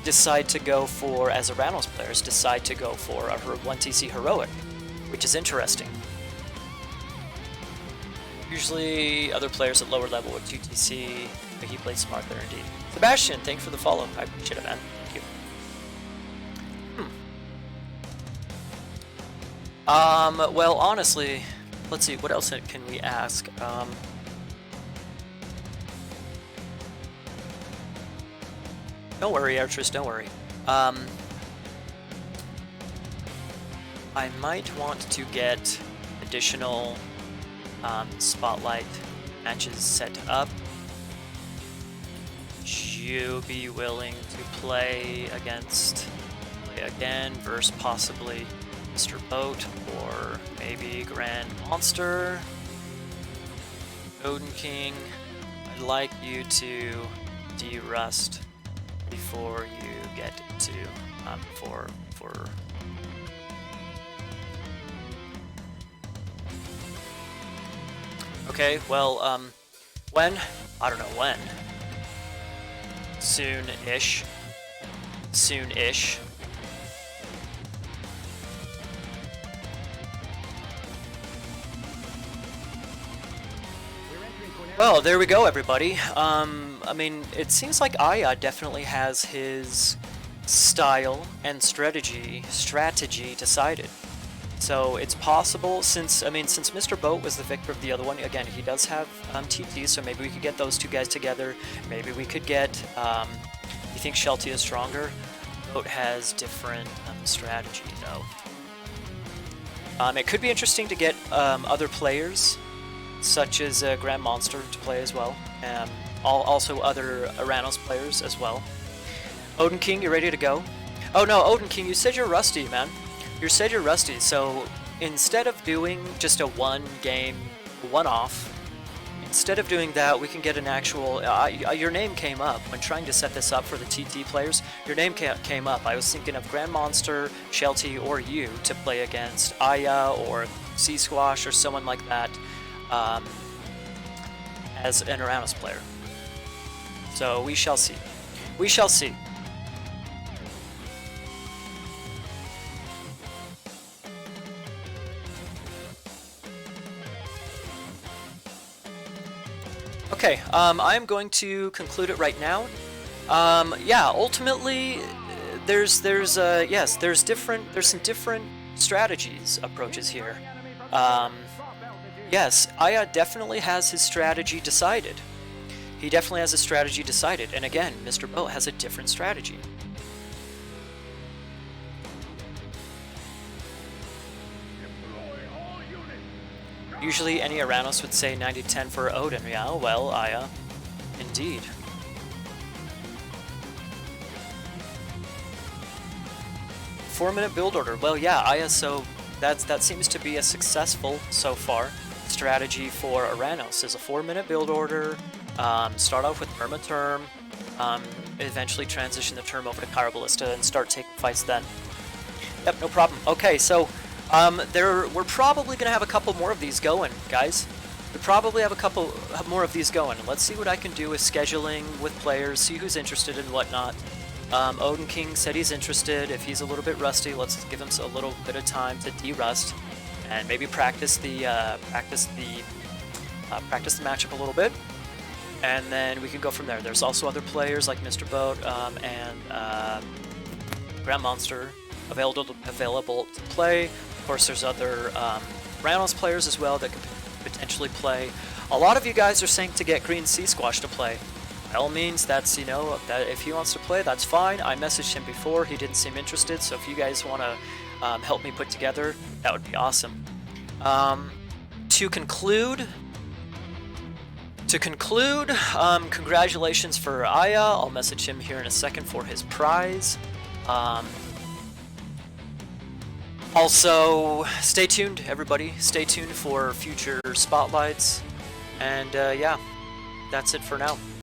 decide to go for, as Oranos players, decide to go for a 1TC heroic, which is interesting. Usually other players at lower level with 2TC, but he played smart there indeed. Sebastian, thank you for the follow. I appreciate it, man. Thank you. Well, honestly, let's see, what else can we ask? Don't worry, Artress, don't worry. I might want to get additional spotlight matches set up. Would you be willing to play again versus possibly Mr. Boat or maybe Grand Monster? Odin King, I'd like you to de-rust before you get to for okay, well, when? I don't know when. Soon-ish. Soon-ish. Well, there we go, everybody. I mean, it seems like Ayah definitely has his style and strategy decided. So it's possible, since Mr. Boat was the victor of the other one, again, he does have TT, so maybe we could get those two guys together. Maybe we could get, you think Shelty is stronger? Boat has different strategy, though. It could be interesting to get other players, such as Grand Monster, to play as well. Also other Oranos players as well. Odin King, you ready to go? Oh no, Odin King, you said you're rusty, man. You said you're rusty, so instead of doing just a one-game one-off, instead of doing that, we can get an actual... your name came up when trying to set this up for the TT players. Your name came up. I was thinking of Grand Monster, Shelty, or you to play against Ayah or Sea Squash or someone like that as an Oranos player. So we shall see. We shall see. Okay, I am going to conclude it right now. Yeah, ultimately, there's some different strategies, approaches here. Yes, Ayah definitely has his strategy decided. He definitely has his strategy decided, and again, Mr. Boat has a different strategy. Usually any Oranos would say 90-10 for Odin. Yeah, well, Ayah. Indeed. 4-minute build order. Well, yeah, Ayah, so that seems to be a successful, so far, strategy for Oranos, is a 4-minute build order, start off with Permaterm, eventually transition the term over to Chiroballista and start taking fights then. Yep, no problem. Okay, so we're probably going to have a couple more of these going, guys. We probably have a couple more of these going. Let's see what I can do with scheduling with players, see who's interested and whatnot. Odin King said he's interested. If he's a little bit rusty, let's give him a little bit of time to de-rust and maybe practice the matchup a little bit, and then we can go from there. There's also other players like Mr. Boat and Grand Monster available to play. Of course, there's other Oranos players as well that could potentially play. A lot of you guys are saying to get Green Sea Squash to play. By all means, that's, you know, that if he wants to play, that's fine. I messaged him before, he didn't seem interested, so if you guys want to help me put together, that would be awesome. To conclude, congratulations for Ayah. I'll message him here in a second for his prize. Also, stay tuned, everybody. Stay tuned for future spotlights. And yeah, that's it for now.